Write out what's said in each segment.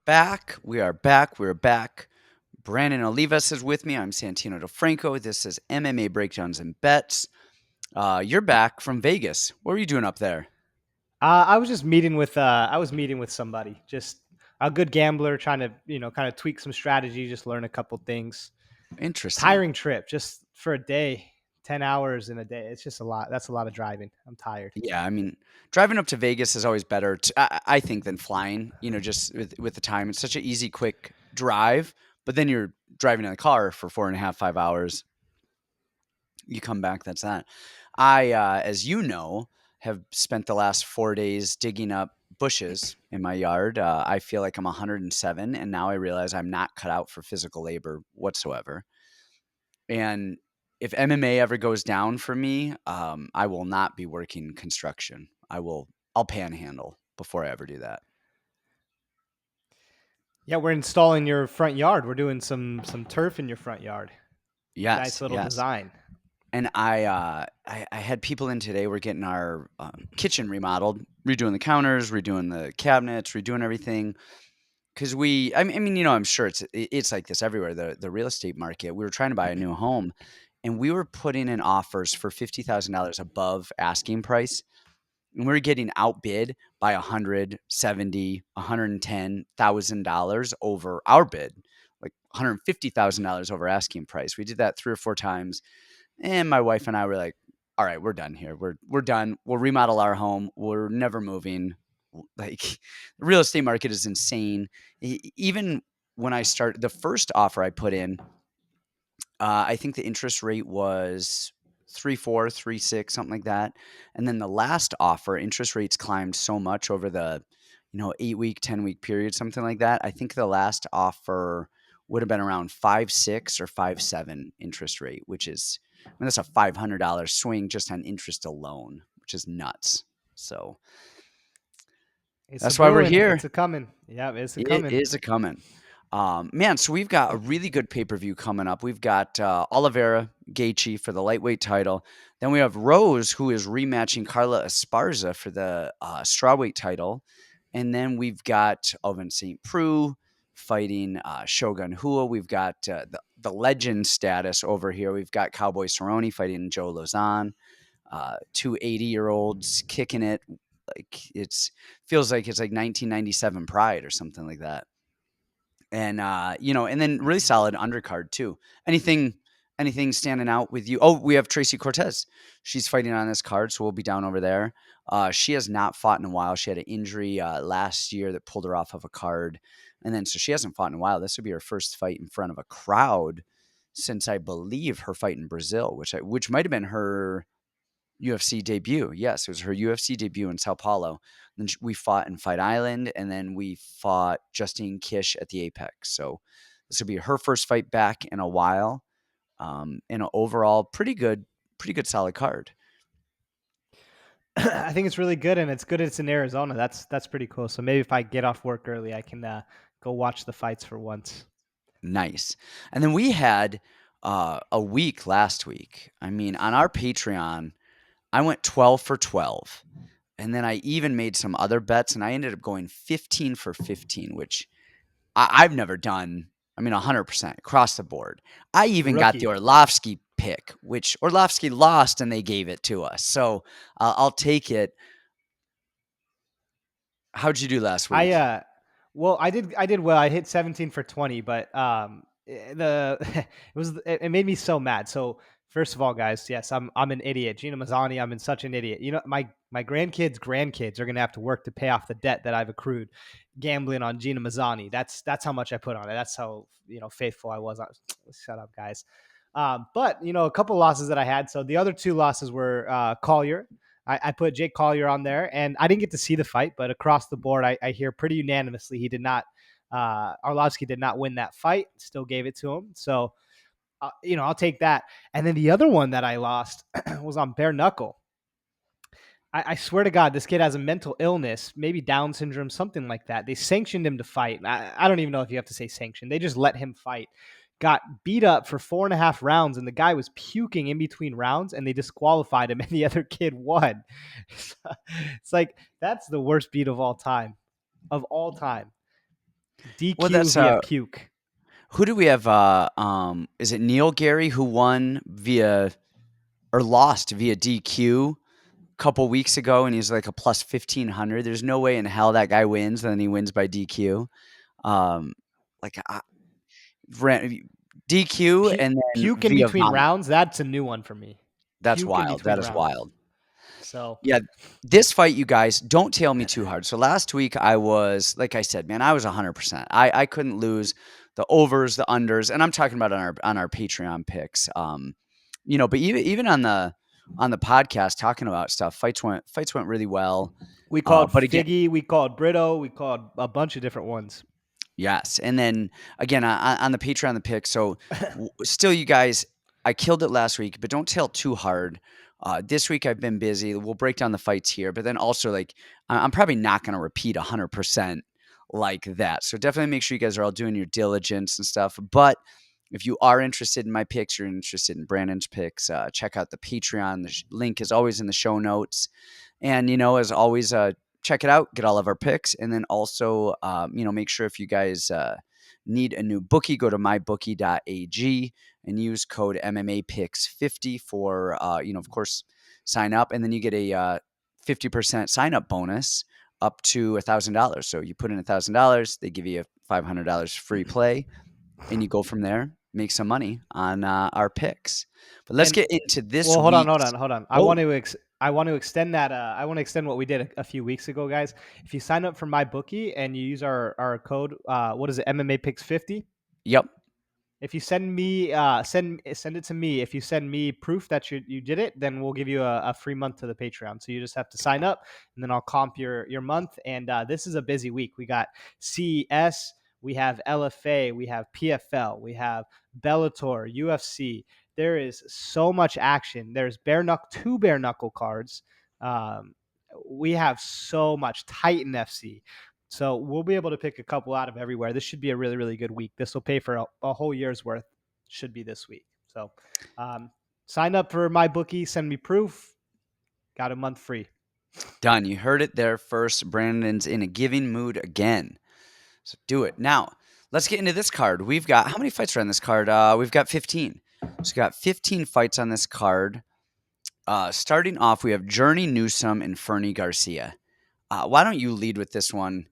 back. We are back. We're back. Brandon Olivas is with me. I'm Santino DeFranco. This is MMA Breakdowns and Bets. You're back from Vegas. What were you doing up there? I was just meeting with somebody, just a good gambler, trying to kind of tweak some strategy, just learn a couple things. Interesting. Tiring trip, just for a day, 10 hours in a day. It's just a lot. That's a lot of driving. I'm tired. Yeah, I mean, driving up to Vegas is always better, I think, than flying. Just with the time, it's such an easy, quick drive. But then you're driving in the car for 4.5, 5 hours. You come back, that's that. As you know, have spent the last 4 days digging up bushes in my yard. I feel like I'm 107, and now I realize I'm not cut out for physical labor whatsoever. And if MMA ever goes down for me, I will not be working construction. I'll panhandle before I ever do that. Yeah, we're installing your front yard. We're doing some turf in your front yard. Nice Yes, little yes. design. And I had people in today. We're getting our kitchen remodeled, redoing the counters, redoing the cabinets, redoing everything. Because I mean, I'm sure it's like this everywhere. The real estate market. We were trying to buy a new home, and we were putting in offers for $50,000 above asking price, and we were getting outbid by 170, $110,000 over our bid, like $150,000 over asking price. We did that 3 or 4 times. And my wife and I were like, all right, we're done here. We're done. We'll remodel our home. We're never moving. Like the real estate market is insane. Even when I started the first offer I put in, I think the interest rate was 3.4, 3.6, something like that. And then the last offer, interest rates climbed so much over the 8 week, 10 week period, something like that. I think the last offer would have been around 5.6 or 5.7 interest rate, which is, I mean, that's a $500 swing just on interest alone, which is nuts. So It's a that's why we're brewing. here. It's a coming. Yeah, it's a It coming. is a coming. Man, so we've got a really good pay-per-view coming up. We've got Oliveira, Gaethje for the lightweight title. Then we have Rose, who is rematching Carla Esparza for the strawweight title. And then we've got Oven St. Preux fighting Shogun Hua. We've got the legend status over here. We've got Cowboy Cerrone fighting Joe Lauzon. Two 80-year-olds kicking it. Like feels like it's like 1997 Pride or something like that. And and then really solid undercard too. Anything anything standing out with you? Oh, we have Tracy Cortez. She's fighting on this card, so we'll be down over there. She has not fought in a while. She had an injury last year that pulled her off of a card, and then so she hasn't fought in a while. This would be her first fight in front of a crowd since I believe her fight in Brazil, which might have been her UFC debut. Yes, it was her UFC debut in Sao Paulo. Then we fought in Fight Island, and then we fought Justine Kish at the Apex. So this will be her first fight back in a while. And overall, pretty good, solid card. I think it's really good, and it's good it's in Arizona. That's pretty cool. So maybe if I get off work early, I can go watch the fights for once. Nice. And then we had a week last week. I mean, on our Patreon, I went 12 for 12. And then I even made some other bets, and I ended up going 15 for 15, which I've never done. I mean, 100% across the board. I even got the Rookie. Orlovsky pick, which Orlovsky lost and they gave it to us. So I'll take it. How'd you do last I week? well, I did well. I hit 17 for 20, but it made me so mad. So first of all, guys, yes, I'm an idiot. Gina Mazzani, I'm in such an idiot. You know, my grandkids are gonna have to work to pay off the debt that I've accrued gambling on Gina Mazzani. That's how much I put on it. That's how faithful I was. Shut up, guys. But a couple losses that I had. So the other two losses were Collier. I put Jake Collier on there, and I didn't get to see the fight, but across the board, I hear pretty unanimously he did not. Arlovsky did not win that fight. Still gave it to him. So, I'll take that. And then the other one that I lost was on bare knuckle. I swear to God, this kid has a mental illness, maybe Down syndrome, something like that. They sanctioned him to fight. I don't even know if you have to say sanction. They just let him fight. Got beat up for 4.5 rounds, and the guy was puking in between rounds, and they disqualified him, and the other kid won. It's like, that's the worst beat of all time. Of all time. Well, DQ that's via puke. who do we have? Is it Neil Gary who won via or lost via DQ a couple weeks ago, and he's like a plus 1,500. There's no way in hell that guy wins, and then he wins by DQ. Um, like DQ and then Puke in via between vomit. rounds. That's a new one for me. That's Puke in wild. That between is rounds. wild. So Yeah, this fight, you guys, don't tail me too hard. So last week I was, like I said, man, I was 100%. I couldn't lose the overs, the unders, and I'm talking about on our Patreon picks. But even on the podcast talking about stuff, fights went really well. we called But again, Figgy, we called Brito, we called a bunch of different ones. yes, and then again on the Patreon, the pick. So still, you guys, I killed it last week, but don't tail too hard. This week I've been busy. We'll break down the fights here, but then also like I'm probably not going to repeat 100% like that. So definitely make sure you guys are all doing your diligence and stuff. But if you are interested in my picks, you're interested in Brandon's picks, check out the Patreon. The link is always in the show notes. And, as always, check it out, get all of our picks. And then also, make sure if you guys need a new bookie, go to mybookie.ag and use code MMA Picks 50 for, of course, sign up. And then you get a 50% sign up bonus up to $1,000. So you put in $1,000, they give you $500 free play, and you go from there, make some money on our picks. But let's And get into this well, hold on, hold week's. on, hold on. Oh, I want to extend that. I want to extend what we did a few weeks ago, guys. If you sign up for my bookie and you use our code, what is it? MMA Picks 50. yep. If you send me send it to me. If you send me proof that you did it, then we'll give you a free month to the Patreon. So you just have to sign up, and then I'll comp your month. And this is a busy week. We got CES, we have LFA, we have PFL, we have Bellator, UFC. There is so much action. There's two bare knuckle cards. Um, we have so much Titan FC. So we'll be able to pick a couple out of everywhere. This should be a really, really good week. This will pay for a whole year's worth. Should be this week. So sign up for my bookie. Send me proof. Got a month free. Done. You heard it there first. Brandon's in a giving mood again. So do it. Now, let's get into this card. We've got, how many fights are on this card? We've got 15. So we got 15 fights on this card. Starting off, we have Journey Newsom and Fernie Garcia. Why don't you lead with this one?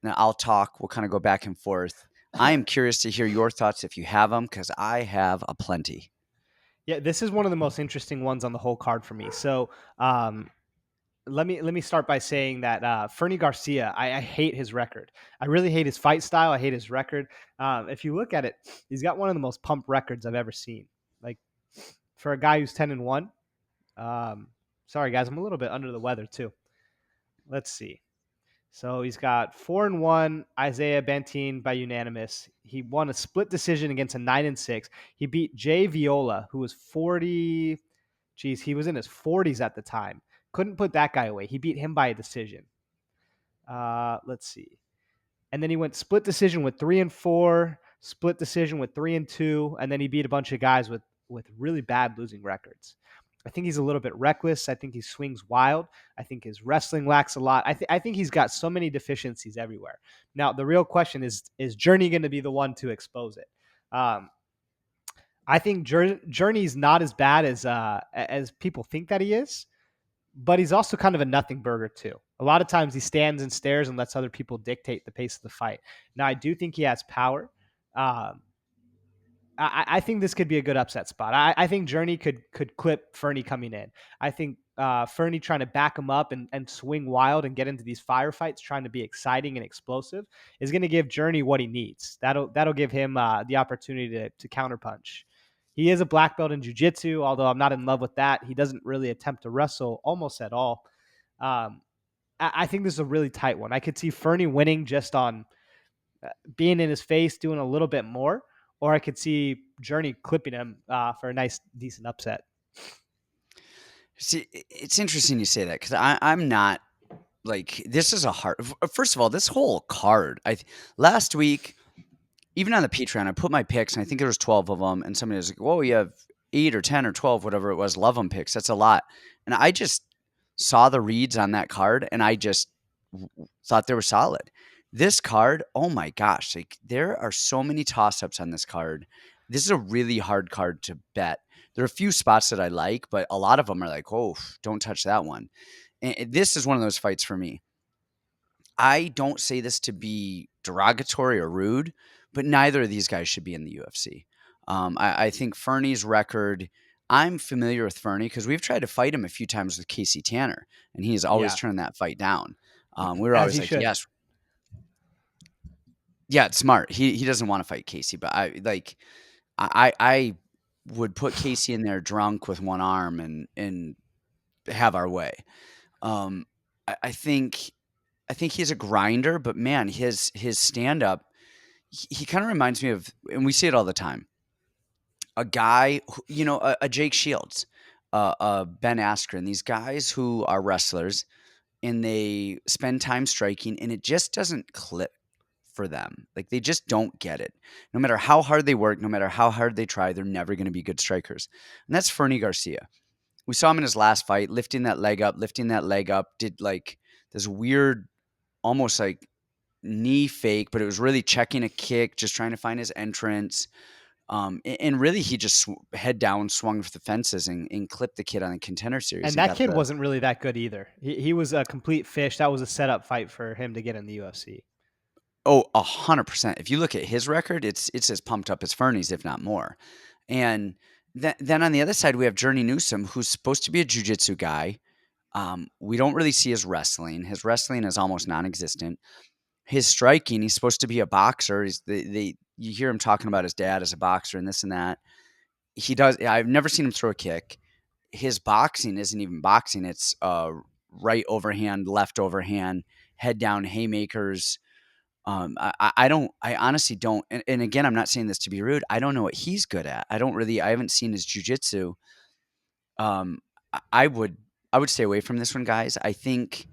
Now I'll talk. We'll kind of go back and forth. I am curious to hear your thoughts if you have them, because I have a plenty. Yeah, this is one of the most interesting ones on the whole card for me. So let me start by saying that Fernie Garcia, I hate his record. I really hate his fight style. I hate his record. If you look at it, he's got one of the most pump records I've ever seen. Like for a guy who's 10-1. Sorry guys, I'm a little bit under the weather too. Let's see. So he's got 4-1 Isaiah Bantin by unanimous. He won a split decision against a 9-6. He beat Jay Viola, who was 40. Geez, he was in his 40s at the time. Couldn't put that guy away. He beat him by a decision. Let's see. And then he went split decision with 3-4, split decision with 3-2, and then he beat a bunch of guys with really bad losing records. I think he's a little bit reckless. I think he swings wild. I think his wrestling lacks a lot. I think he's got so many deficiencies everywhere. Now the real question is Journey going to be the one to expose it? I think Journey's not as bad as people think that he is, but he's also kind of a nothing burger too. A lot of times he stands and stares and lets other people dictate the pace of the fight. Now I do think he has power. Um, I think this could be a good upset spot. I think Journey could clip Fernie coming in. I think Fernie trying to back him up and swing wild and get into these firefights, trying to be exciting and explosive, is going to give Journey what he needs. That'll give him the opportunity to counterpunch. He is a black belt in jiu-jitsu, although I'm not in love with that. He doesn't really attempt to wrestle almost at all. I think this is a really tight one. I could see Fernie winning just on being in his face, doing a little bit more, or I could see Journey clipping him for a nice, decent upset. See, it's interesting you say that, because I'm not like, this is a hard. First of all, this whole card. Last week, even on the Patreon, I put my picks, and I think there was 12 of them, and somebody was like, "Whoa, you have 8 or 10 or 12, whatever it was, love them picks. That's a lot." And I just saw the reads on that card, and I just thought they were solid. This card, oh my gosh, like there are so many toss-ups on this card. This is a really hard card to bet. There are a few spots that I like, but a lot of them are like, "Oh, don't touch that one." And this is one of those fights for me. I don't say this to be derogatory or rude, but neither of these guys should be in the UFC. I think Fernie's record. I'm familiar with Fernie because we've tried to fight him a few times with Casey Tanner, and he's always Yeah, turned that fight down. We were as always he like, should. yes, yeah, it's smart. He doesn't want to fight Casey, but I would put Casey in there drunk with one arm and have our way. Um, I think he's a grinder, but man, his stand up, he kind of reminds me of, and we see it all the time. A guy, who, a Jake Shields, Ben Askren, these guys who are wrestlers and they spend time striking, and it just doesn't click for them. Like they just don't get it. No matter how hard they work, no matter how hard they try, they're never going to be good strikers. And that's Fernie Garcia. We saw him in his last fight, lifting that leg up, did like this weird, almost like knee fake, but it was really checking a kick, just trying to find his entrance. And really, he just head down, swung for the fences, and clipped the kid on the Contender Series, And and that got kid the wasn't really that good either. He was a complete fish. That was a setup fight for him to get in the UFC. 100%. If you look at his record, it's as pumped up as Fernie's, if not more. And then on the other side, we have Journey Newsom, who's supposed to be a jiu-jitsu guy. We don't really see his wrestling. His wrestling is almost non-existent. His striking, he's supposed to be a boxer. You hear him talking about his dad as a boxer and this and that. He does. I've never seen him throw a kick. His boxing isn't even boxing. It's right overhand, left overhand, head down haymakers. I honestly don't. And again, I'm not saying this to be rude. I don't know what he's good at. I haven't seen his jujitsu. Um, I I would, I would stay away from this one, guys. I think,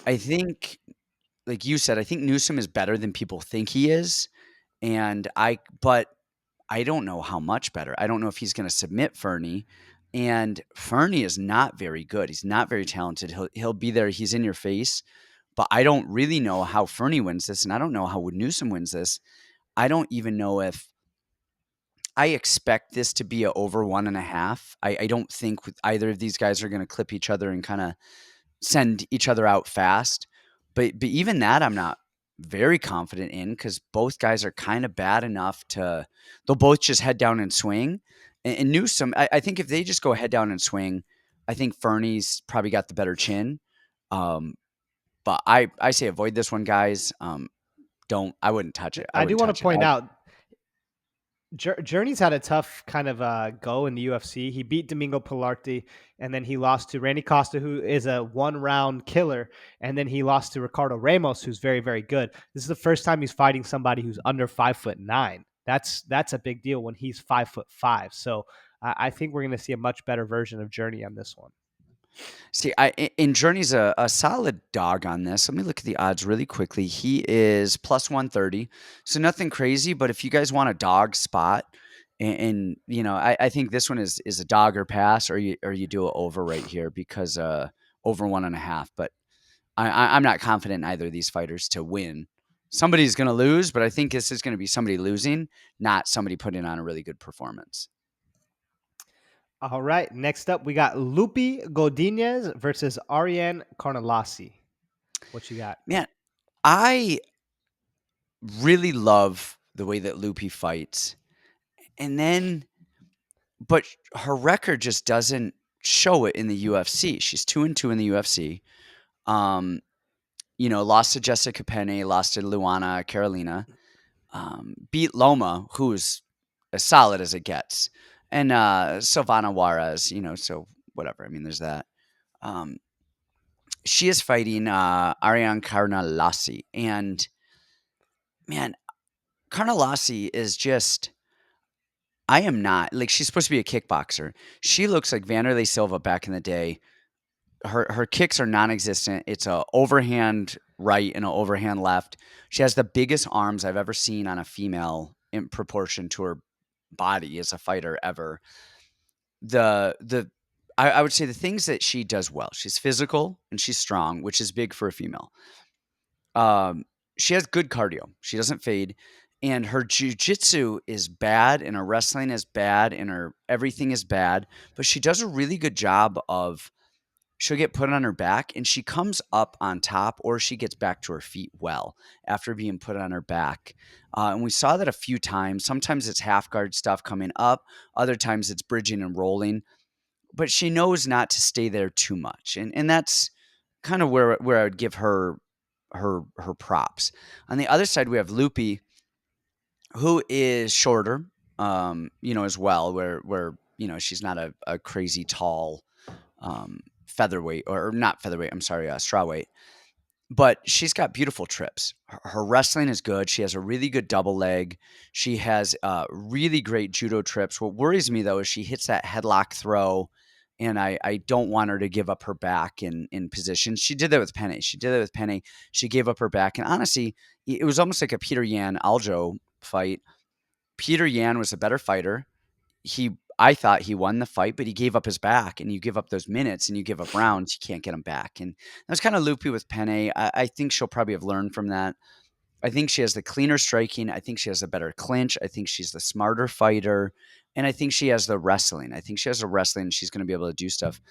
like you said, I think Newsom is better than people think he is. But I don't know how much better. I don't know if he's going to submit Fernie. And Fernie is not very good. He's not very talented. He'll be there. He's in your face. But I don't really know how Fernie wins this, and I don't know how Newsom wins this. I don't even know if I expect this to be a over 1.5. I don't think either of these guys are going to clip each other and kind of send each other out fast. But even that, I'm not very confident in because both guys are kind of bad enough to they'll both just head down and swing. And Newsom, I think if they just go head down and swing, I think Fernie's probably got the better chin. Um, but I say avoid this one, guys. Don't I wouldn't touch it. I I do wouldn't want to touch it. point out Journey's had a tough kind of go in the UFC. He beat Domingo Pilarte, and then he lost to Randy Costa, who is a one-round killer, and then he lost to Ricardo Ramos, who's very, very good. This is the first time he's fighting somebody who's under 5'9". That's a big deal when he's 5'5". So I think we're going to see a much better version of Journey on this one. See, and Journey's a solid dog on this. Let me look at the odds really quickly. He is plus 130, so nothing crazy. But if you guys want a dog spot, and I think this one is a dog or pass, or you do it over right here because over 1.5. But I'm not confident in either of these fighters to win. Somebody's going to lose, but I think this is going to be somebody losing, not somebody putting on a really good performance. All right, next up we got Lupi Godinez versus Ariane Carnelossi. What you got? Man, I really love the way that Lupi fights. And then but her record just doesn't show it in the UFC. She's 2-2 in the UFC. Um, lost to Jessica Penne, lost to Luana Carolina, beat Loma, who's as solid as it gets, and Silvana Juarez, so whatever. I mean, there's that. Um, she is fighting Ariane Carnelossi, and man, Carnelossi is just I am not like she's supposed to be a kickboxer. She looks like Vanderlei Silva back in the day. Her kicks are non-existent. It's a overhand right and an overhand left. She has the biggest arms I've ever seen on a female in proportion to her body as a fighter ever. I would say the things that she does well. She's physical and she's strong, which is big for a female. she has good cardio. She doesn't fade, and her jujitsu is bad, and her wrestling is bad, and her everything is bad. But she does a really good job of she'll get put on her back and she comes up on top or she gets back to her feet well after being put on her back. And we saw that a few times. Sometimes it's half guard stuff coming up, other times it's bridging and rolling, but she knows not to stay there too much. And that's kind of where I would give her props. On the other side, we have Loopy, who is shorter, as well, where she's not a crazy tall featherweight or not featherweight. I'm sorry, strawweight. But she's got beautiful trips. Her wrestling is good. She has a really good double leg. She has really great judo trips. What worries me though is she hits that headlock throw, and I don't want her to give up her back in position. She did that with Penny. She did that with Penny. She gave up her back, and honestly, it was almost like a Peter Yan Aljo fight. Peter Yan was a better fighter. I thought he won the fight, but he gave up his back, and you give up those minutes and you give up rounds, you can't get them back. And that was kind of loopy with Penne. I think she'll probably have learned from that. I think she has the cleaner striking. I think she has a better clinch. I think she's the smarter fighter. And I think she has the wrestling. I think she has the wrestling and she's going to be able to do stuff.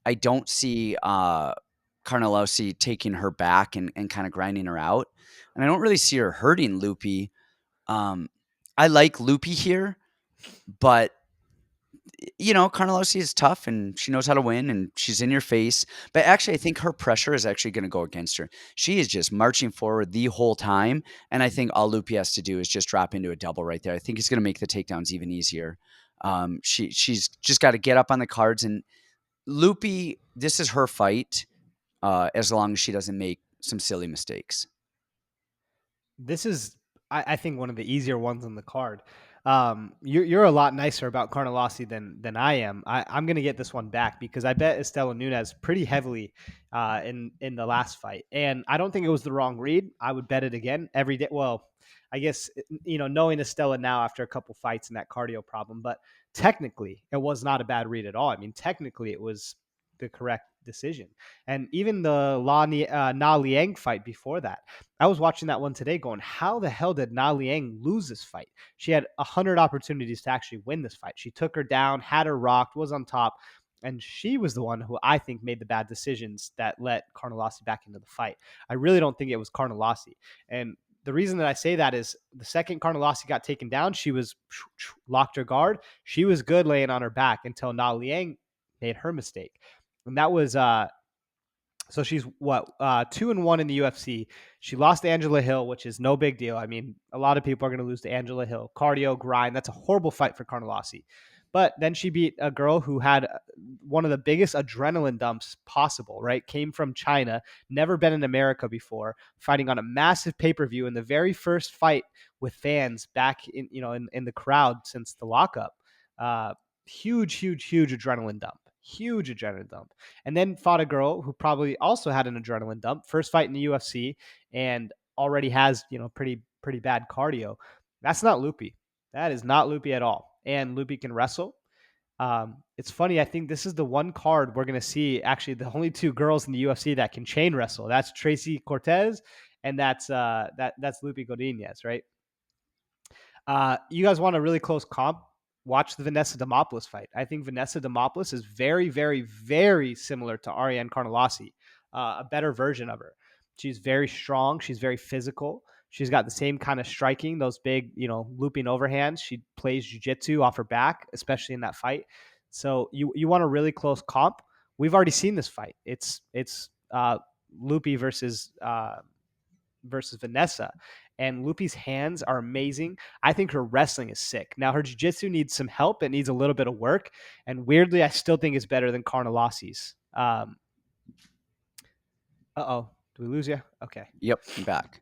I don't see Carnelossi taking her back and kind of grinding her out. And I don't really see her hurting Loopy. I like Loopy here, but Carnelossi is tough and she knows how to win and she's in your face. But actually, I think her pressure is actually going to go against her. She is just marching forward the whole time. And I think all Lupi has to do is just drop into a double right there. I think he's going to make the takedowns even easier. She's just got to get up on the cards. And Lupi, this is her fight as long as she doesn't make some silly mistakes. This is, I think, one of the easier ones on the card. You're a lot nicer about Carnelossi than I am. I'm gonna get this one back because I bet Estela Nunez pretty heavily in the last fight, and I don't think it was the wrong read. I would bet it again every day. Well, I guess knowing Estela now after a couple fights and that cardio problem, but technically it was not a bad read at all. I mean, technically it was the correct decision, and even the Na Liang fight before that. I was watching that one today going, how the hell did Na Liang lose this fight? She had 100 opportunities to actually win this fight. She took her down, had her rocked, was on top, and she was the one who I think made the bad decisions that let Carnelossi back into the fight. I really don't think it was Carnelossi. And the reason that I say that is the second Carnelossi got taken down, she was locked her guard. She was good laying on her back until Na Liang made her mistake. And that was so she's what 2-1 in the UFC. She lost to Angela Hill, which is no big deal. I mean, a lot of people are going to lose to Angela Hill. Cardio grind. That's a horrible fight for Carnelossi. But then she beat a girl who had one of the biggest adrenaline dumps possible. Right, came from China, never been in America before, fighting on a massive pay-per-view in the very first fight with fans back in the crowd since the lockup. Huge adrenaline dump. Huge adrenaline dump, and then fought a girl who probably also had an adrenaline dump. First fight in the UFC, and already has pretty bad cardio. That's not Loopy. That is not Loopy at all. And Loopy can wrestle. It's funny. I think this is the one card we're gonna see. Actually, the only two girls in the UFC that can chain wrestle. That's Tracy Cortez, and that's Loopy Godinez, right? You guys want a really close comp? Watch the Vanessa Demopoulos fight. I think Vanessa Demopoulos is very similar to Ariane Carnelossi, a better version of her. She's very strong. She's very physical. She's got the same kind of striking, those big, looping overhands. She plays jiu-jitsu off her back, especially in that fight. So you want a really close comp. We've already seen this fight. It's Loopy versus Vanessa. And Loopy's hands are amazing. I think her wrestling is sick. Now, her jiu-jitsu needs some help. It needs a little bit of work. And weirdly, I still think it's better than Carnelossi's. Uh-oh. Do we lose you? Okay. Yep, I'm back.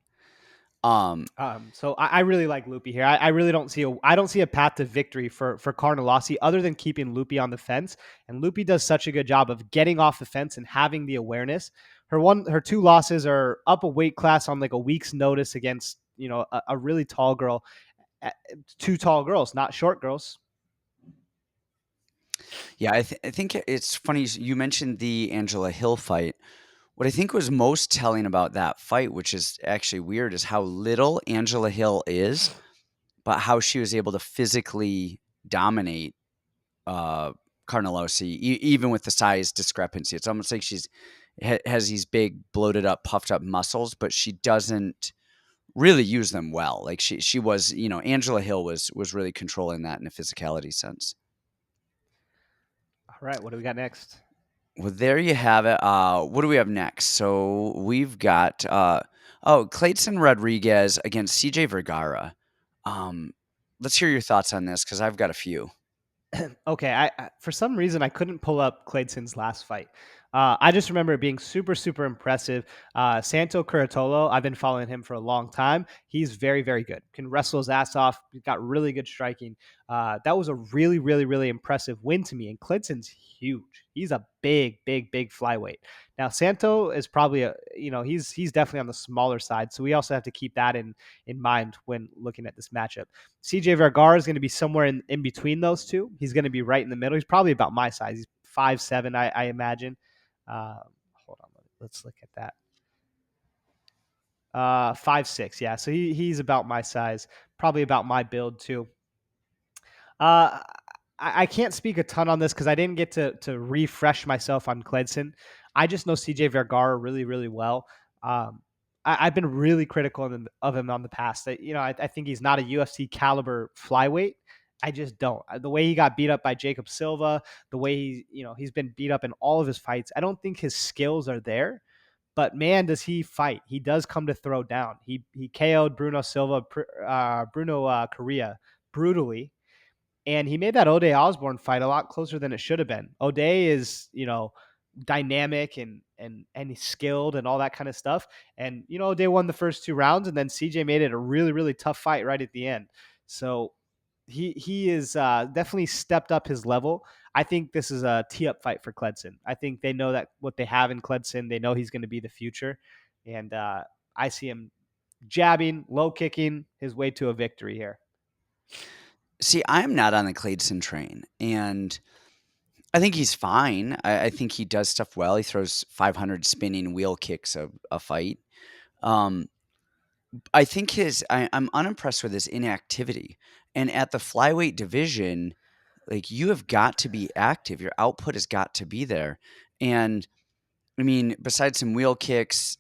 Um, So I really like Loopy here. I really don't see a path to victory for Carnelossi other than keeping Loopy on the fence. And Loopy does such a good job of getting off the fence and having the awareness. Her two losses are up a weight class on like a week's notice against a really tall girl. Two tall girls, not short girls. yeah, I think it's funny you mentioned the Angela Hill fight. What I think was most telling about that fight, which is actually weird, is how little Angela Hill is, but how she was able to physically dominate uh, Carnelossi, even with the size discrepancy. It's almost like she's has these big, bloated up, puffed up muscles, but she doesn't really use them well. Like she was, Angela Hill was really controlling that in a physicality sense. All right, what do we got next? Well, there you have it. What do we have next? So we've got Kleydson Rodrigues against CJ Vergara. Um, let's hear your thoughts on this because I've got a few. Okay, I for some reason I couldn't pull up Clayton's last fight. I just remember it being super super impressive. Santo Curatolo, I've been following him for a long time. He's very very good. Can wrestle his ass off. He's got really good striking. That was a really really really impressive win to me. And Clayton's huge. He's a big big big flyweight. Now Santo is probably he's definitely on the smaller side. So we also have to keep that in mind when looking at this matchup. CJ Vergara is going to be somewhere in between those two. He's going to be right in the middle. He's probably about my size. He's 5'7", I imagine. Uh, Hold on, let's look at that. 5'6", yeah. So he's about my size, probably about my build too. Uh, I can't speak a ton on this because I didn't get to refresh myself on Kleydson. I just know CJ Vergara really, really well. Um, I've been really critical of him on the past. I think he's not a UFC caliber flyweight. I just don't. The way he got beat up by Jacob Silva, the way he's been beat up in all of his fights. I don't think his skills are there. But man, does he fight? He does come to throw down. He KO'd Bruno Silva, Bruno Correa brutally, and he made that O'Day Osborne fight a lot closer than it should have been. O'Day is, dynamic and he's skilled and all that kind of stuff. And O'Day won the first 2 rounds, and then CJ made it a really really tough fight right at the end. So he is definitely stepped up his level. I think this is a tee up fight for Kleydson. I think they know that what they have in Kleydson, they know he's going to be the future, and I see him jabbing, low kicking his way to a victory here. See, I'm not on the Kleydson train, and I think he's fine. I think he does stuff well. He throws 500 spinning wheel kicks a fight. Um, I think I'm unimpressed with his inactivity. And at the flyweight division, like you have got to be active. Your output has got to be there. And I mean, besides some wheel kicks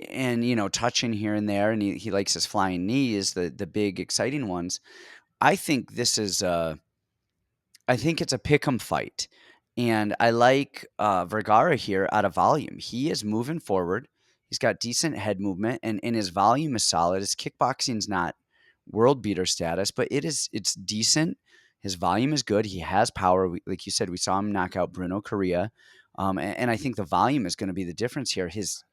and touching here and there, and he likes his flying knees, the big exciting ones. I think this is I think it's a pick 'em fight, and I like, Vergara here out of volume. He is moving forward. He's got decent head movement, and his volume is solid. His kickboxing's not world beater status, but it's decent. His volume is good. He has power. Like you said, we saw him knock out Bruno Correa, and I think the volume is gonna be the difference here. His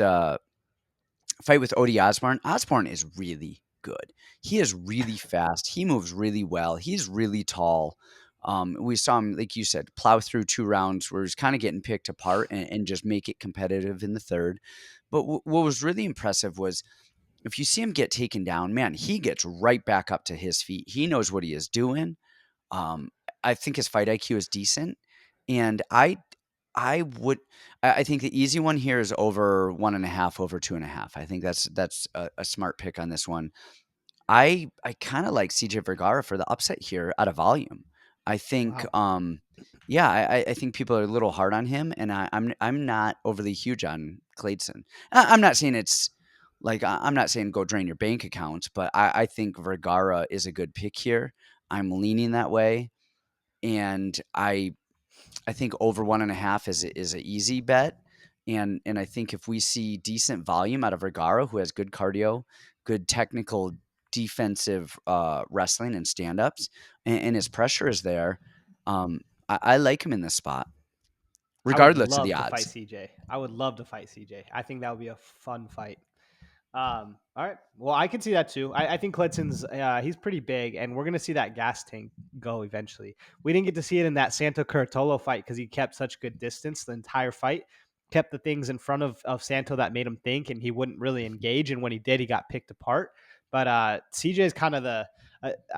fight with Odie Osborne. Osborne is really good. He is really fast. He moves really well. He's really tall. We saw him, like you said, plow through 2 rounds where he's kind of getting picked apart and just make it competitive in the third. But what was really impressive was if you see him get taken down, man, he gets right back up to his feet. He knows what he is doing. Um, I think his fight IQ is decent, and I would I think the easy one here is over 1.5, over 2.5. I think that's a smart pick on this one. I kind of like CJ Vergara for the upset here out of volume. I think, Wow. yeah, I think people are a little hard on him, and I'm not overly huge on Kleydson. I'm not saying it's like I'm not saying go drain your bank accounts, but I think Vergara is a good pick here. I'm leaning that way, and I think over 1.5 is an easy bet, and I think if we see decent volume out of Vergara, who has good cardio, good technical defensive wrestling and stand ups, and his pressure is there, I like him in this spot, I would regardless of the love to fight odds. CJ. I would love to fight CJ. I think that would be a fun fight. All right. Well, I can see that too. I think Kledson's he's pretty big, and we're gonna see that gas tank go eventually. We didn't get to see it in that Santo Curatolo fight because he kept such good distance the entire fight, kept the things in front of Santo that made him think, and he wouldn't really engage. And when he did, he got picked apart. But CJ is kind of the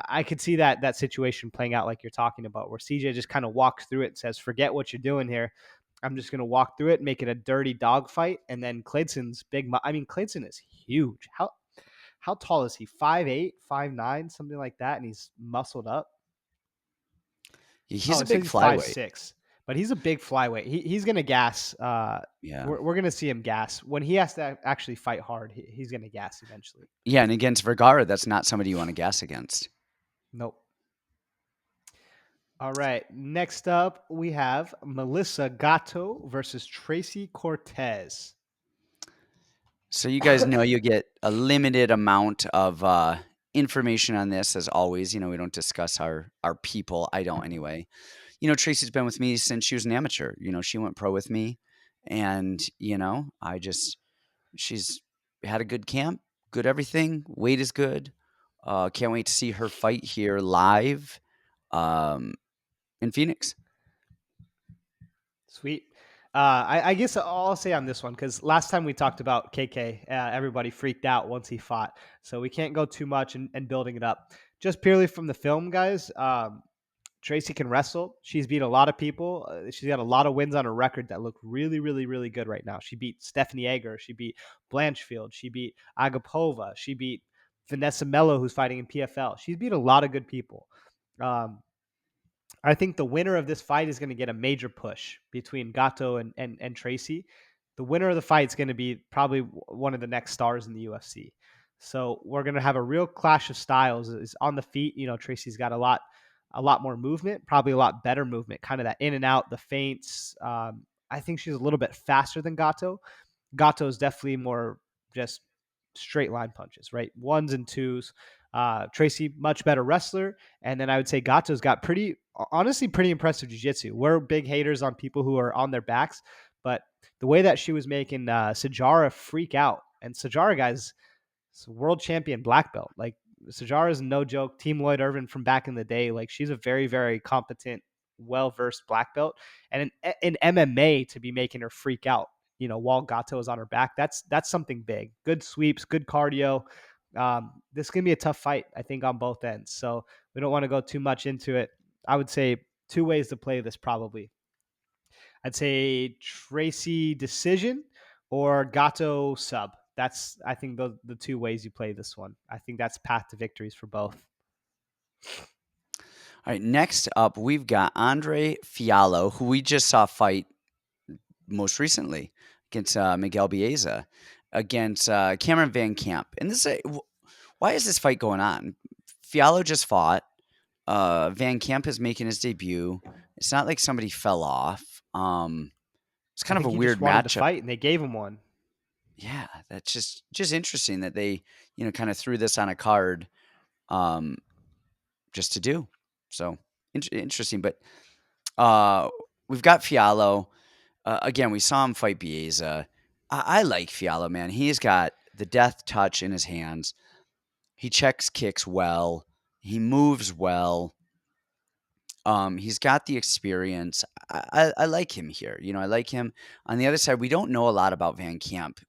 I could see that situation playing out like you're talking about, where CJ just kind of walks through it and says, "Forget what you're doing here. I'm just gonna walk through it, make it a dirty dogfight, and then Kleidson's big. I mean, Kleydson is huge. How tall is he? 5'8", 5'9", something like that, and he's muscled up. He's Oh, a it says big he's five flyweight. six, but he's a big flyweight. He's gonna gas. Yeah. We're gonna see him gas when he has to actually fight hard. He's gonna gas eventually. Yeah, and against Vergara, that's not somebody you want to gas against. Nope. All right. Next up, we have Melissa Gatto versus Tracy Cortez. So you guys know you get a limited amount of information on this, as always. We don't discuss our people. I don't anyway. Tracy's been with me since she was an amateur. She went pro with me, and she's had a good camp, good everything. Weight is good. Can't wait to see her fight here live, um, in Phoenix. Sweet. I guess I'll say on this one because last time we talked about KK, everybody freaked out once he fought. So we can't go too much and building it up. Just purely from the film, guys. Tracy can wrestle. She's beat a lot of people. She's got a lot of wins on her record that look really, really, really good right now. She beat Stephanie Egger. She beat Blanchfield. She beat Agapova. She beat Vanessa Mello, who's fighting in PFL. She's beat a lot of good people. Um, I think the winner of this fight is going to get a major push between Gatto and Tracy. The winner of the fight is going to be probably one of the next stars in the UFC. So we're going to have a real clash of styles. Is on the feet. Tracy's got a lot more movement, probably a lot better movement, kind of that in and out, the feints. I think she's a little bit faster than Gatto. Gatto is definitely more just straight line punches, right? Ones and twos. Tracy, much better wrestler. And then I would say Gatto's got honestly, pretty impressive jiu-jitsu. We're big haters on people who are on their backs, but the way that she was making Sajara freak out, and Sajara, guys, is a world champion black belt. Like, Sajara is no joke. Team Lloyd Irvin from back in the day. Like, she's a very, very competent, well-versed black belt. And in MMA, to be making her freak out, while Gatto is on her back, that's something big. Good sweeps, good cardio. This is gonna be a tough fight, I think, on both ends. So we don't want to go too much into it. I would say two ways to play this probably. I'd say Tracy decision or Gatto sub. That's, I think, the two ways you play this one. I think that's path to victories for both. All right, next up, we've got Andre Fialho, who we just saw fight most recently against Miguel Bieza, against Cameron Vancamp. And why is this fight going on? Fialho just fought. Vancamp is making his debut. It's not like somebody fell off. It's I kind of think a he just weird wanted to matchup. fight and they gave him one. Yeah, that's just interesting that they kind of threw this on a card, um, just to do. So interesting, but uh, we've got Fialho. Again, we saw him fight Bieza. I like Fialho, man. He's got the death touch in his hands. He checks kicks well. He moves well. He's got the experience. I like him here. I like him. On the other side, we don't know a lot about Van Camp.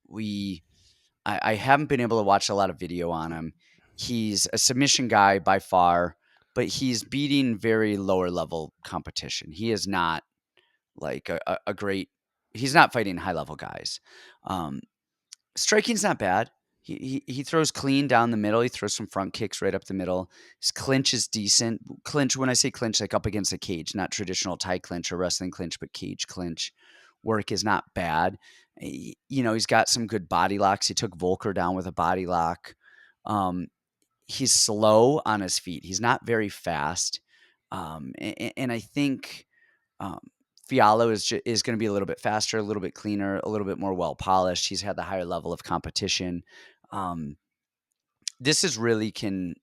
I haven't been able to watch a lot of video on him. He's a submission guy by far, but he's beating very lower level competition. He is not like a great. He's not fighting high level guys. Um, Striking's not bad. He throws clean down the middle. He throws some front kicks right up the middle. His clinch is decent. Clinch, when I say clinch, like up against a cage, not traditional Thai clinch or wrestling clinch, but cage clinch work is not bad. He's got some good body locks. He took Volker down with a body lock. Um, he's slow on his feet. He's not very fast. And I think um, Fialho is going to be a little bit faster, a little bit cleaner, a little bit more well polished. He's had the higher level of competition. Um, this is really can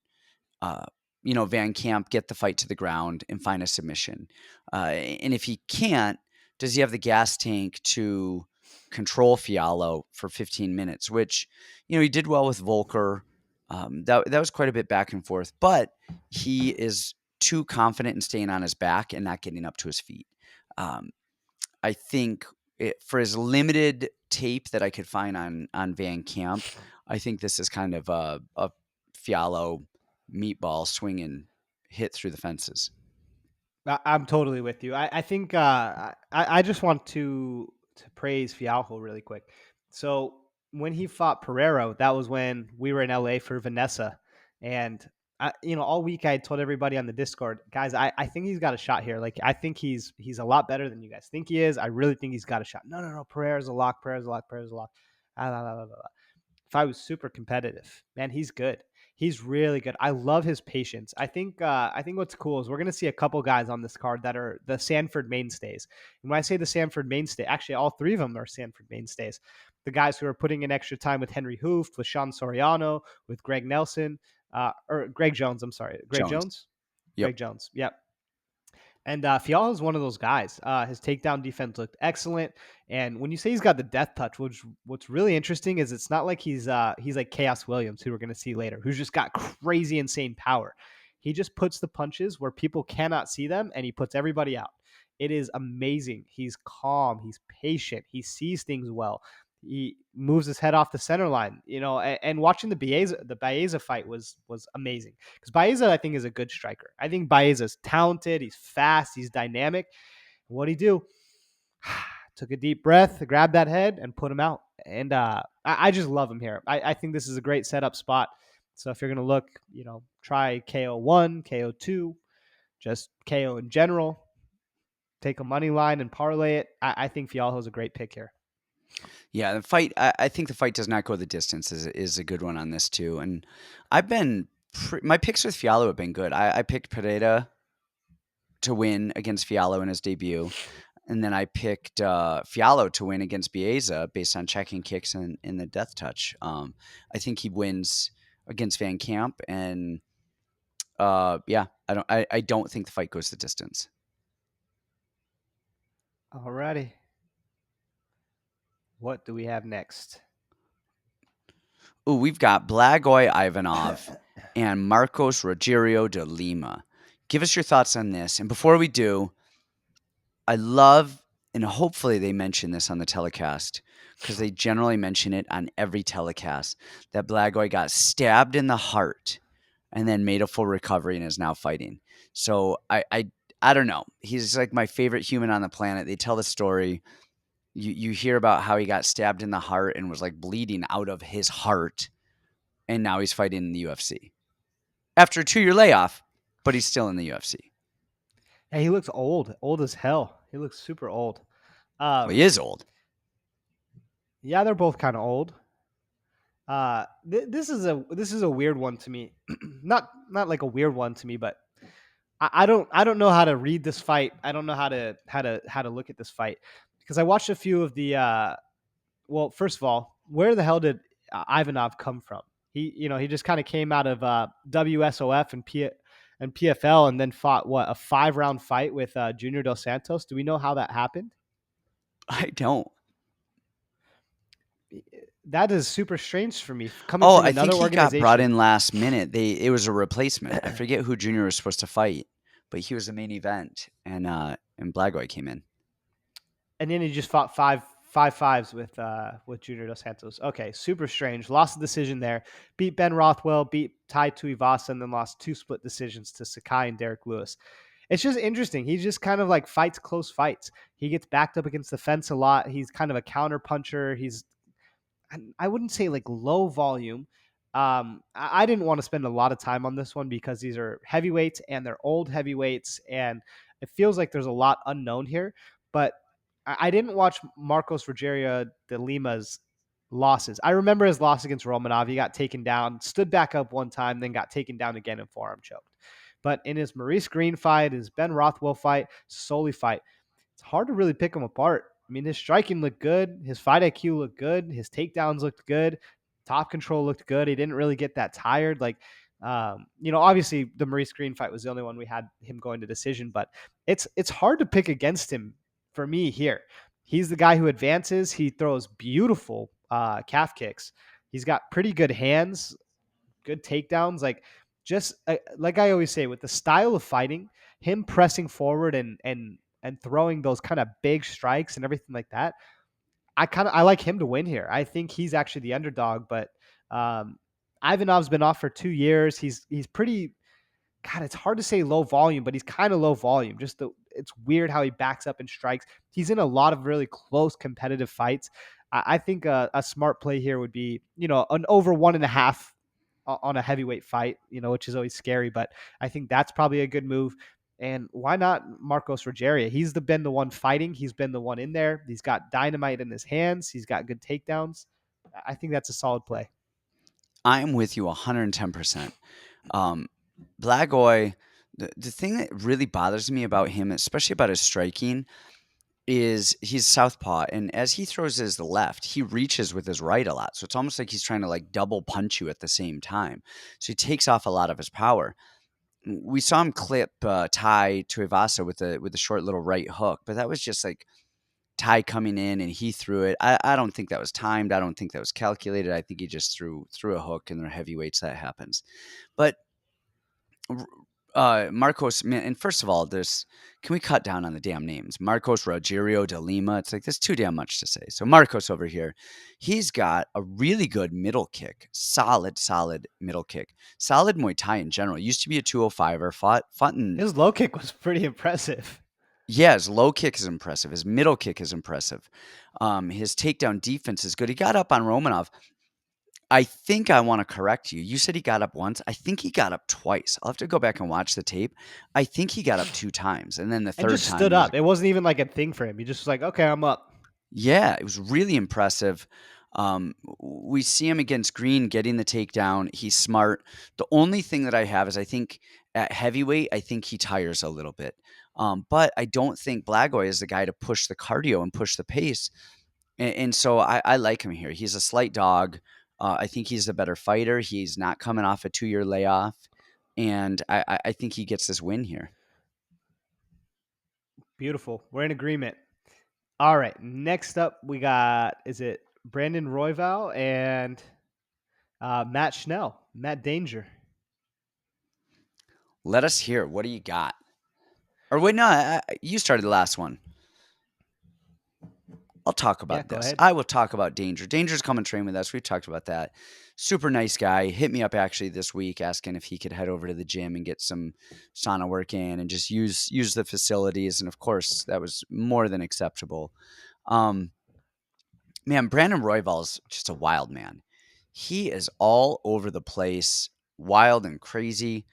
uh, Van Camp get the fight to the ground and find a submission. And if he can't, does he have the gas tank to control Fialho for 15 minutes? Which he did well with Volker. That was quite a bit back and forth, but he is too confident in staying on his back and not getting up to his feet. Um, I think for his limited tape that I could find on Van Camp, I think this is kind of a Fialho meatball swinging hit through the fences. I'm totally with you. I think I just want to praise Fialho really quick. So when he fought Pereiro, that was when we were in LA for Vanessa, and all week I had told everybody on the Discord, guys, I think he's got a shot here. Like I think he's a lot better than you guys think he is. I really think he's got a shot. No, no, no, Pereira's a lock. Pereira's a lock. Pereira's a lock. Ah, la, la, la, la, la. If I was super competitive, man, he's good. He's really good. I love his patience. I think what's cool is we're gonna see a couple guys on this card that are the Sanford mainstays. And when I say the Sanford mainstay, actually all three of them are Sanford mainstays. The guys who are putting in extra time with Henry Hooft, with Sean Soriano, with Greg Nelson, or Greg Jones. I'm sorry, Greg Jones. Jones. Yep. Greg Jones. Yep. And Fiala is one of those guys. His takedown defense looked excellent. And when you say he's got the death touch, what's really interesting is it's not like he's like Chaos Williams, who we're going to see later, who's just got crazy insane power. He just puts the punches where people cannot see them, and he puts everybody out. It is amazing. He's calm. He's patient. He sees things well. He moves his head off the center line, and watching the Baeza fight was amazing because Baeza I think is a good striker. I think Baeza's talented. He's fast. He's dynamic. What'd he do? Took a deep breath, grabbed that head, and put him out. And I just love him here. I think this is a great setup spot. So if you're gonna look, try KO1, KO2, just KO in general. Take a money line and parlay it. I think Fialho's a great pick here. Yeah, the fight. I think the fight does not go the distance is a good one on this too. And I've been my picks with Fialho have been good. I picked Pereira to win against Fialho in his debut, and then I picked Fialho to win against Baeza based on checking kicks and in the death touch. I think he wins against Vancamp, and yeah, I don't think the fight goes the distance. Alrighty. What do we have next? Ooh, we've got Blagoi Ivanov and Marcos Rogerio de Lima. Give us your thoughts on this. And before we do, I love, and hopefully they mention this on the telecast, because they generally mention it on every telecast, that Blagoi got stabbed in the heart and then made a full recovery and is now fighting. So I don't know. He's like my favorite human on the planet. They tell the story. You hear about how he got stabbed in the heart and was like bleeding out of his heart, and now he's fighting in the UFC after a 2-year layoff, but he's still in the UFC. Hey, he looks old as hell. He looks super old. Well, he Um, is old. yeah, they're both kind of old. This is a weird one to me. Not like a weird one to me, but I don't know how to read this fight. I don't know how to look at this fight because I watched a few of the. Well, first of all, where the hell did Ivanov come from? He just kind of came out of WSOF and PFL and then fought what a 5-round fight with Junior Dos Santos. Do we know how that happened? I don't. That is super strange for me coming Oh, from I think another he got brought organization. in last minute. It was a replacement. I forget who Junior was supposed to fight, but he was the main event, and Blagoi came in. And then he just fought five fives with Junior Dos Santos. Okay, super strange. Lost the decision there. Beat Ben Rothwell, beat Tai Tuivasa, and then lost 2 split decisions to Sakai and Derek Lewis. It's just interesting. He just kind of like fights close fights. He gets backed up against the fence a lot. He's kind of a counter puncher. I wouldn't say like low volume. I didn't want to spend a lot of time on this one because these are heavyweights and they're old heavyweights, and it feels like there's a lot unknown here. But I didn't watch Marcos Rogerio de Lima's losses. I remember his loss against Romanov. He got taken down, stood back up one time, then got taken down again and forearm choked. But in his Maurice Green fight, his Ben Rothwell fight, Soli fight, it's hard to really pick him apart. I mean, his striking looked good. His fight IQ looked good. His takedowns looked good. Top control looked good. He didn't really get that tired. Like, obviously the Maurice Green fight was the only one we had him going to decision, but it's hard to pick against him for me here. He's the guy who advances. He throws beautiful calf kicks. He's got pretty good hands, good takedowns. Like, just like I always say, with the style of fighting, him pressing forward and throwing those kind of big strikes and everything like that. I like him to win here. I think he's actually the underdog, but um, Ivanov's been off for 2 years. He's pretty. God, it's hard to say low volume, but he's kind of low volume. It's weird how he backs up and strikes. He's in a lot of really close competitive fights. I think a smart play here would be, an over 1.5 on a heavyweight fight, which is always scary, but I think that's probably a good move. And why not Marcos Rogerio? Been the one fighting. He's been the one in there. He's got dynamite in his hands. He's got good takedowns. I think that's a solid play. I'm with you 110%. Um, Blagoi, the thing that really bothers me about him, especially about his striking, is he's southpaw, and as he throws his left, he reaches with his right a lot. So it's almost like he's trying to like double punch you at the same time. So he takes off a lot of his power. We saw him clip Tai Tuivasa with a short little right hook, but that was just like Tai coming in and he threw it. I don't think that was timed. I don't think that was calculated. I think he just threw a hook, and they're heavyweights. That happens. But Marcos, man, and first of all, this can we cut down on the damn names? Marcos Rogerio de Lima. It's like there's too damn much to say. So Marcos over here, he's got a really good middle kick, solid middle kick, solid Muay Thai in general. Used to be a 205er, fought in. His low kick was pretty impressive. Yeah, his low kick is impressive. His middle kick is impressive. His takedown defense is good. He got up on Romanov. I think I wanna correct you. You said he got up once. I think he got up twice. I'll have to go back and watch the tape. I think he got up 2 times, and then the And 3rd just time stood was up. It wasn't even like a thing for him. He just was like, okay, I'm up. yeah, it was really impressive. We see him against Green getting the takedown. He's smart. The only thing that I have is I think at heavyweight, I think he tires a little bit. But I don't think Blagoi is the guy to push the cardio and push the pace. And so I like him here. He's a slight dog. I think he's a better fighter. He's not coming off a 2-year layoff, and I think he gets this win here. Beautiful. We're in agreement. All right. Next up, we got, is it Brandon Royval and Matt Schnell, Matt Danger. Let us hear. What do you got? Or wait, no, you started the last one. I'll talk Yeah, about go this. ahead. I will talk about Danger. Danger's come and train with us. We've talked about that. Super nice guy. Hit me up actually this week asking if he could head over to the gym and get some sauna work in and just use the facilities. And of course, that was more than acceptable. Um, Man, Brandon Royval's just a wild man. He is all over the place, wild and crazy,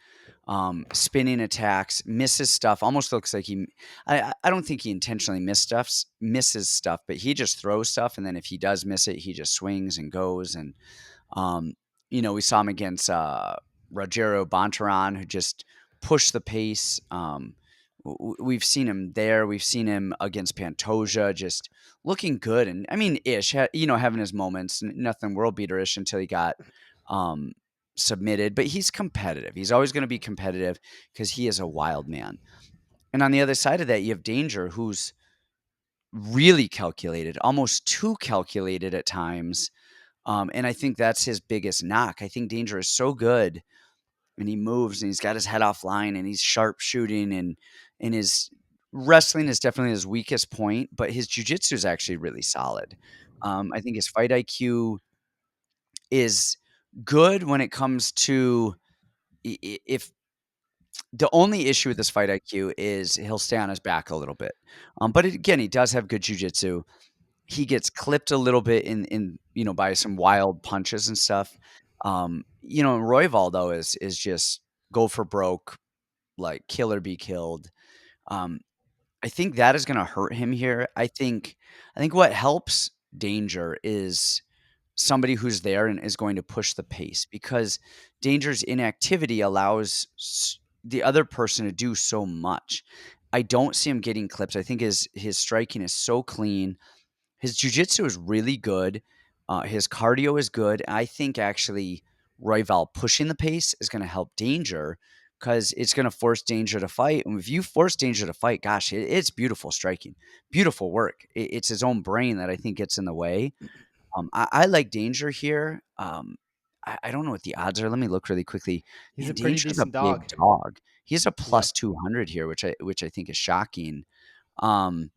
spinning attacks, misses stuff. Almost looks like I don't think he intentionally misses stuff, but he just throws stuff, and then if he does miss it, he just swings and goes. And um, we saw him against Rogerio Bontaran, who just pushed the pace. We've seen him there. We've seen him against Pantoja, just looking good, and I mean, having his moments. Nothing world beaterish until he got um, submitted. But he's competitive. He's always going to be competitive because he is a wild man. And on the other side of that, you have Danger, who's really calculated, almost too calculated at times. And I think that's his biggest knock. I think Danger is so good and he moves and he's got his head offline and he's sharp shooting and his wrestling is definitely his weakest point, but his jujitsu is actually really solid. I think his fight IQ is good when it comes to if the only issue with this fight IQ is he'll stay on his back a little bit. But again, he does have good jujitsu. He gets clipped a little bit in by some wild punches and stuff. Royval though is just go for broke, like kill or be killed. Um, I think that is gonna hurt him here. I think what helps Danger is somebody who's there and is going to push the pace because Danger's inactivity allows the other person to do so much. I don't see him getting clipped. I think his striking is so clean. His jujitsu is really good. His cardio is good. I think actually Royval pushing the pace is going to help Danger because it's going to force Danger to fight. And if you force Danger to fight, gosh, it's beautiful striking, beautiful work. It's his own brain that I think gets in the way. I like Danger here. I don't know what the odds are. Let me look really quickly. He's Man, a pretty Danger's a decent dog. big dog. He's a Yep. plus 200 here, which I think is shocking. Um,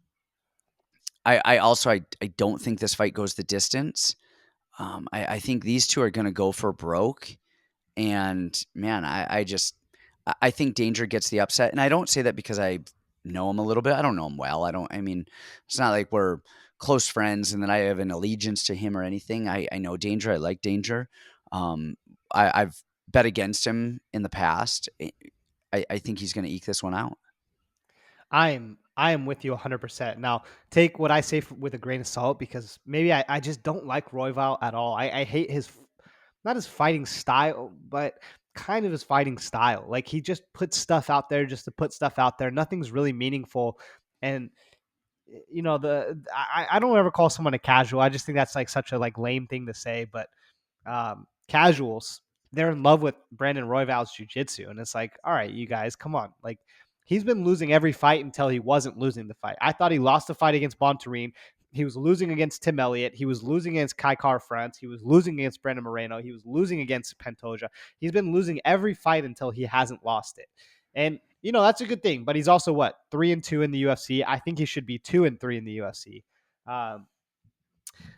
I also I don't think this fight goes the distance. I think these two are gonna go for broke, and man, I just I think Danger gets the upset, and I don't say that because I know him a little bit. I don't know him well. I mean, it's not like we're close friends and that I have an allegiance to him or anything. I know Danger. I like Danger. Um, I've bet against him in the past. I think he's going to eke this one out. I am with you 100%. Now, take what I say with a grain of salt because maybe I just don't like Royval at all. I hate not his fighting style, but kind of his fighting style. Like he just puts stuff out there just to put stuff out there. Nothing's really meaningful. And I don't ever call someone a casual. I just think that's like such a like lame thing to say. But casuals, they're in love with Brandon Royval's jiu-jitsu. And it's like, all right, you guys, come on. Like, he's been losing every fight until he wasn't losing the fight. I thought he lost the fight against Bontarine. He was losing against Tim Elliott. He was losing against Kai Car France. He was losing against Brandon Moreno. He was losing against Pantoja. He's been losing every fight until he hasn't lost it. And that's a good thing. But he's also what 3-2 in the UFC. I think he should be 2-3 in the UFC. Um,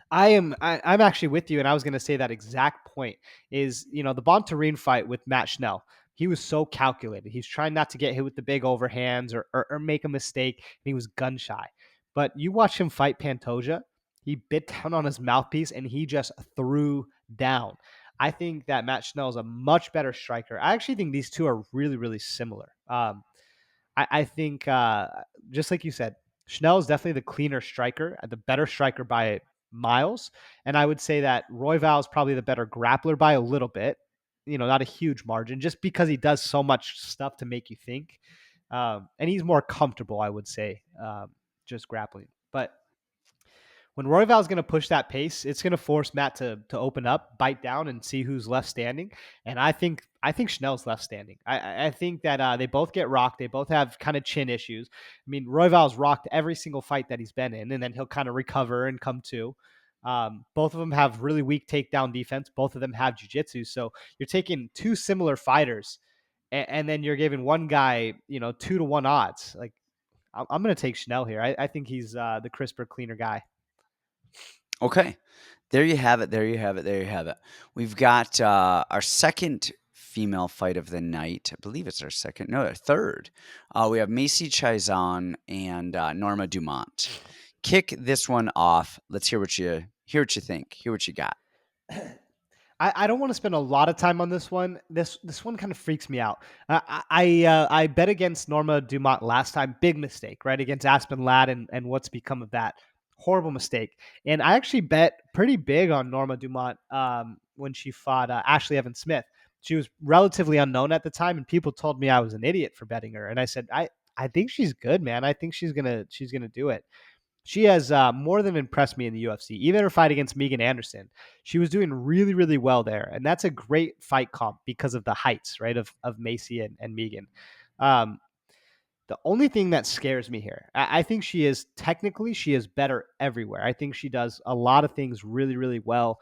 I'm actually with you, and I was going to say that exact point is the Bontarine fight with Matt Schnell. He was so calculated. He's trying not to get hit with the big overhands or make a mistake. And he was gun shy. But you watch him fight Pantoja, he bit down on his mouthpiece and he just threw down. I think that Matt Schnell is a much better striker. I actually think these two are really, really similar. I think, just like you said, Schnell is definitely the cleaner striker, the better striker by miles. And I would say that Royval is probably the better grappler by a little bit, not a huge margin, just because he does so much stuff to make you think. And he's more comfortable, I would say, just grappling. But when Royval is going to push that pace, it's going to force Matt to open up, bite down, and see who's left standing. And I think Schnell's left standing. I think that they both get rocked. They both have kind of chin issues. I mean, Royval's rocked every single fight that he's been in, and then he'll kind of recover and come to. Both of them have really weak takedown defense. Both of them have jiu-jitsu. So you're taking two similar fighters, and then you're giving one guy, 2-1 odds. Like I'm going to take Schnell here. I think he's the crisper, cleaner guy. Okay. There you have it. There you have it. There you have it. We've got our second female fight of the night. I believe it's our second. No, our third. We have Macy Chiasson and Norma Dumont. Kick this one off. Let's hear what you think. Hear what you got. I don't want to spend a lot of time on this one. This one kind of freaks me out. I bet against Norma Dumont last time. Big mistake, right? Against Aspen Ladd and what's become of that. Horrible mistake. And I actually bet pretty big on Norma Dumont when she fought Ashley Evans Smith. She was relatively unknown at the time, and people told me I was an idiot for betting her. And I said, I think she's good, man. I think she's gonna do it. She has more than impressed me in the UFC. Even her fight against Megan Anderson, she was doing really, really well there, and that's a great fight comp because of the heights, right, of Macy and Megan. Um, the only thing that scares me here, I think she is better everywhere. I think she does a lot of things really, really well.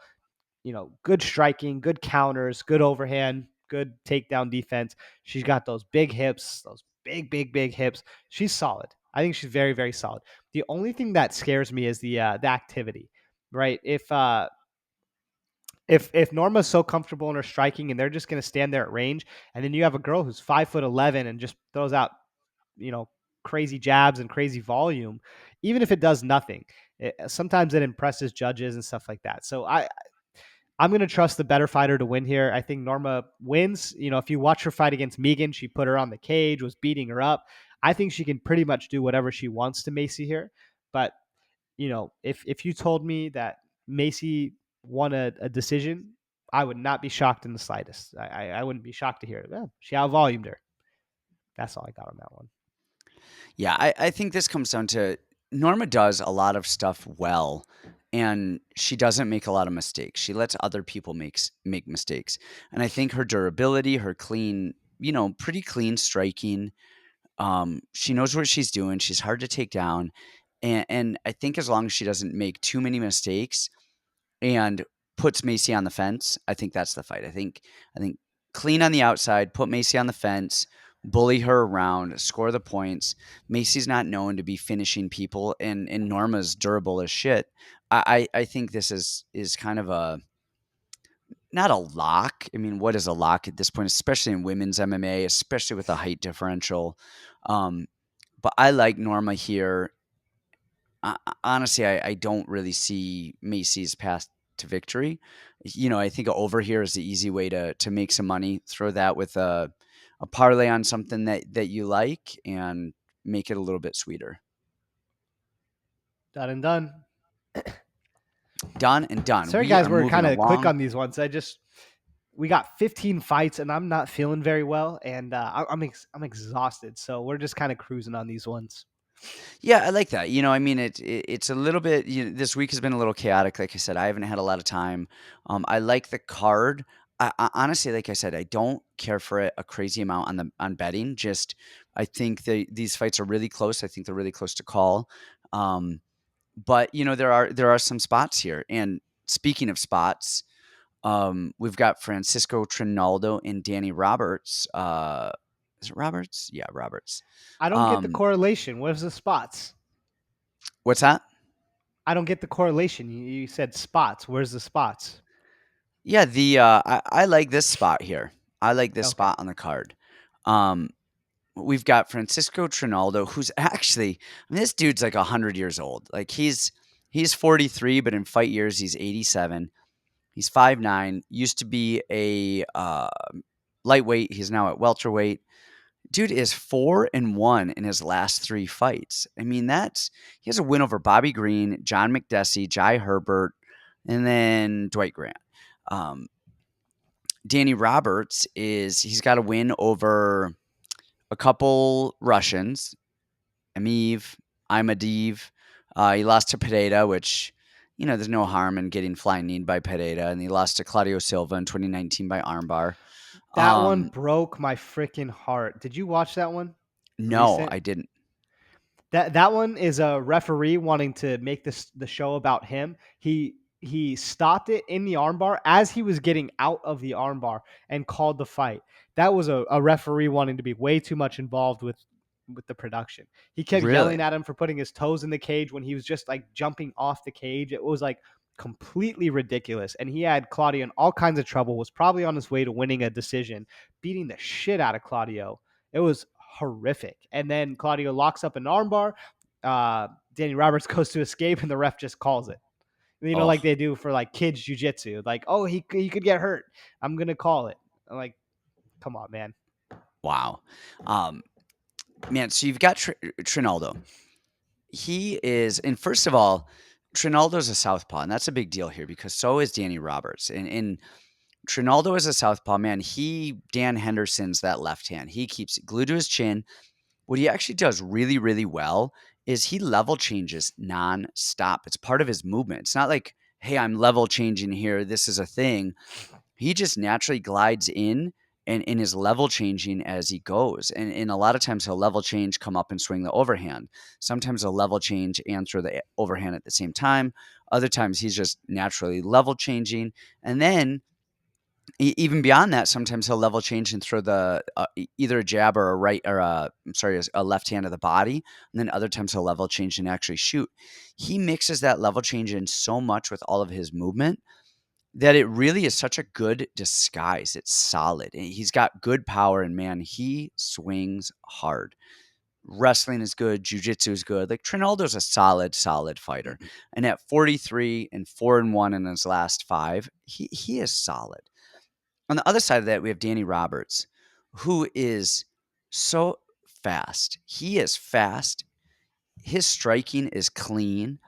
Good striking, good counters, good overhand, good takedown defense. She's got those big hips, those big, big, big hips. She's solid. I think she's very, very solid. The only thing that scares me is the activity, right? If Norma's so comfortable in her striking and they're just going to stand there at range, and then you have a girl who's 5'11" and just throws out, you know, crazy jabs and crazy volume, even if it does nothing, sometimes it impresses judges and stuff like that. So I'm going to trust the better fighter to win here. I think Norma wins. If you watch her fight against Megan, she put her on the cage, was beating her up. I think she can pretty much do whatever she wants to Macy here. But, if you told me that Macy won a decision, I would not be shocked in the slightest. I wouldn't be shocked to hear it. Well, she outvolumed her. That's all I got on that one. Yeah, I think this comes down to Norma does a lot of stuff well, and she doesn't make a lot of mistakes. She lets other people make mistakes, and I think her durability, her clean, pretty clean striking. She knows what she's doing. She's hard to take down, and I think as long as she doesn't make too many mistakes and puts Macy on the fence, I think that's the fight. I think clean on the outside, put Macy on the fence, bully her around, score the points. Macy's not known to be finishing people, and Norma's durable as shit. I think this is kind of not a lock. I mean, what is a lock at this point, especially in women's MMA, especially with the height differential? Um, but I like Norma here. Honestly, I don't really see Macy's path to victory. I think over here is the easy way to make some money. Throw that with a parlay on something that you like and make it a little bit sweeter. Done and done. Done and done. Sorry, We guys, are we're moving kind of quick along. on these ones. We got 15 fights, and I'm not feeling very well, and I'm exhausted. So we're just kind of cruising on these ones. Yeah, I like that. I mean, it's a little bit. This week has been a little chaotic. Like I said, I haven't had a lot of time. I like the card. I honestly, like I said, I don't care for it a crazy amount on betting. Just I think these fights are really close. I think they're really close to call. Um, but there are some spots here. And speaking of spots, we've got Francisco Trinaldo and Danny Roberts. Is it Roberts? Yeah, Roberts. I don't get the Um, correlation. Where's the spots? what's that? I don't get the correlation. You said spots. Where's the spots? Yeah, I like this spot here. I like this Okay. spot on the card. Um, we've got Francisco Trinaldo, who's actually, I mean, this dude's like 100 years old. Like he's 43, but in fight years he's 87. He's 5'9", used to be a lightweight. He's now at welterweight. Dude is 4-1 in his last 3 fights. I mean, he has a win over Bobby Green, John McDessie, Jai Herbert, and then Dwight Grant. Um, Danny Roberts he's got a win over a couple Russians, Amiv, Imadiv. He lost to Pereira, which, there's no harm in getting flying kneed by Pereira. And he lost to Claudio Silva in 2019 by armbar. That one Um, broke my freaking heart. Did you watch that one? no, Recent? I didn't. That one is a referee wanting to make the show about him. He stopped it in the armbar as he was getting out of the armbar and called the fight. That was a referee wanting to be way too much involved with the production. He kept yelling Really? at him for putting his toes in the cage when he was just like jumping off the cage. It was like completely ridiculous. And he had Claudio in all kinds of trouble, was probably on his way to winning a decision, beating the shit out of Claudio. It was horrific. And then Claudio locks up an armbar. Danny Roberts goes to escape, and the ref just calls it. Like Oh, they do for like kids jujitsu. Like, oh, he could get hurt. I'm gonna call it. I'm like, come on, man. wow. Um, man, so you've got Trinaldo. And first of all, Trinaldo's a southpaw, and that's a big deal here because so is Danny Roberts. And Trinaldo is a southpaw, man. Dan Henderson's that left hand. He keeps it glued to his chin. What he actually does really, really well is he level changes nonstop. It's part of his movement. It's not like, hey, I'm level changing here. This is a thing. He just naturally glides and is level changing as he goes. And a lot of times he'll level change, come up and swing the overhand. Sometimes he'll level change and throw the overhand at the same time. Other times he's just naturally level changing. And then even beyond that, sometimes he'll level change and throw either a jab or a right or a left hand to the body, and then other times he'll level change and actually shoot. He mixes that level change in so much with all of his movement that it really is such a good disguise. It's solid. He's got good power, and man, he swings hard. Wrestling is good. Jiu-jitsu is good. Like Trinaldo's a solid, solid fighter. And at 43 and 4-1 in his last 5, he is solid. On the other side of that, we have Danny Roberts, who is so fast. He is fast. His striking is clean.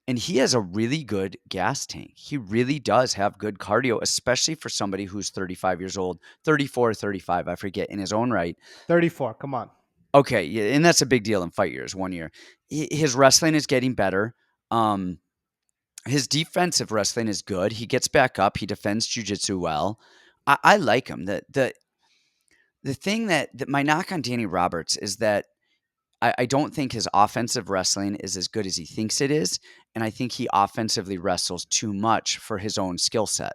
And he has a really good gas tank. He really does have good cardio, especially for somebody who's 35 years old, 34 or 35, I forget, in his own right. 34. Come on. Okay, yeah, and that's a big deal in fight years, 1 year. His wrestling is getting better. His defensive wrestling is good. He gets back up. He defends jiu-jitsu well. I like him. The thing that my knock on Danny Roberts is that I don't think his offensive wrestling is as good as he thinks it is, and I think he offensively wrestles too much for his own skill set.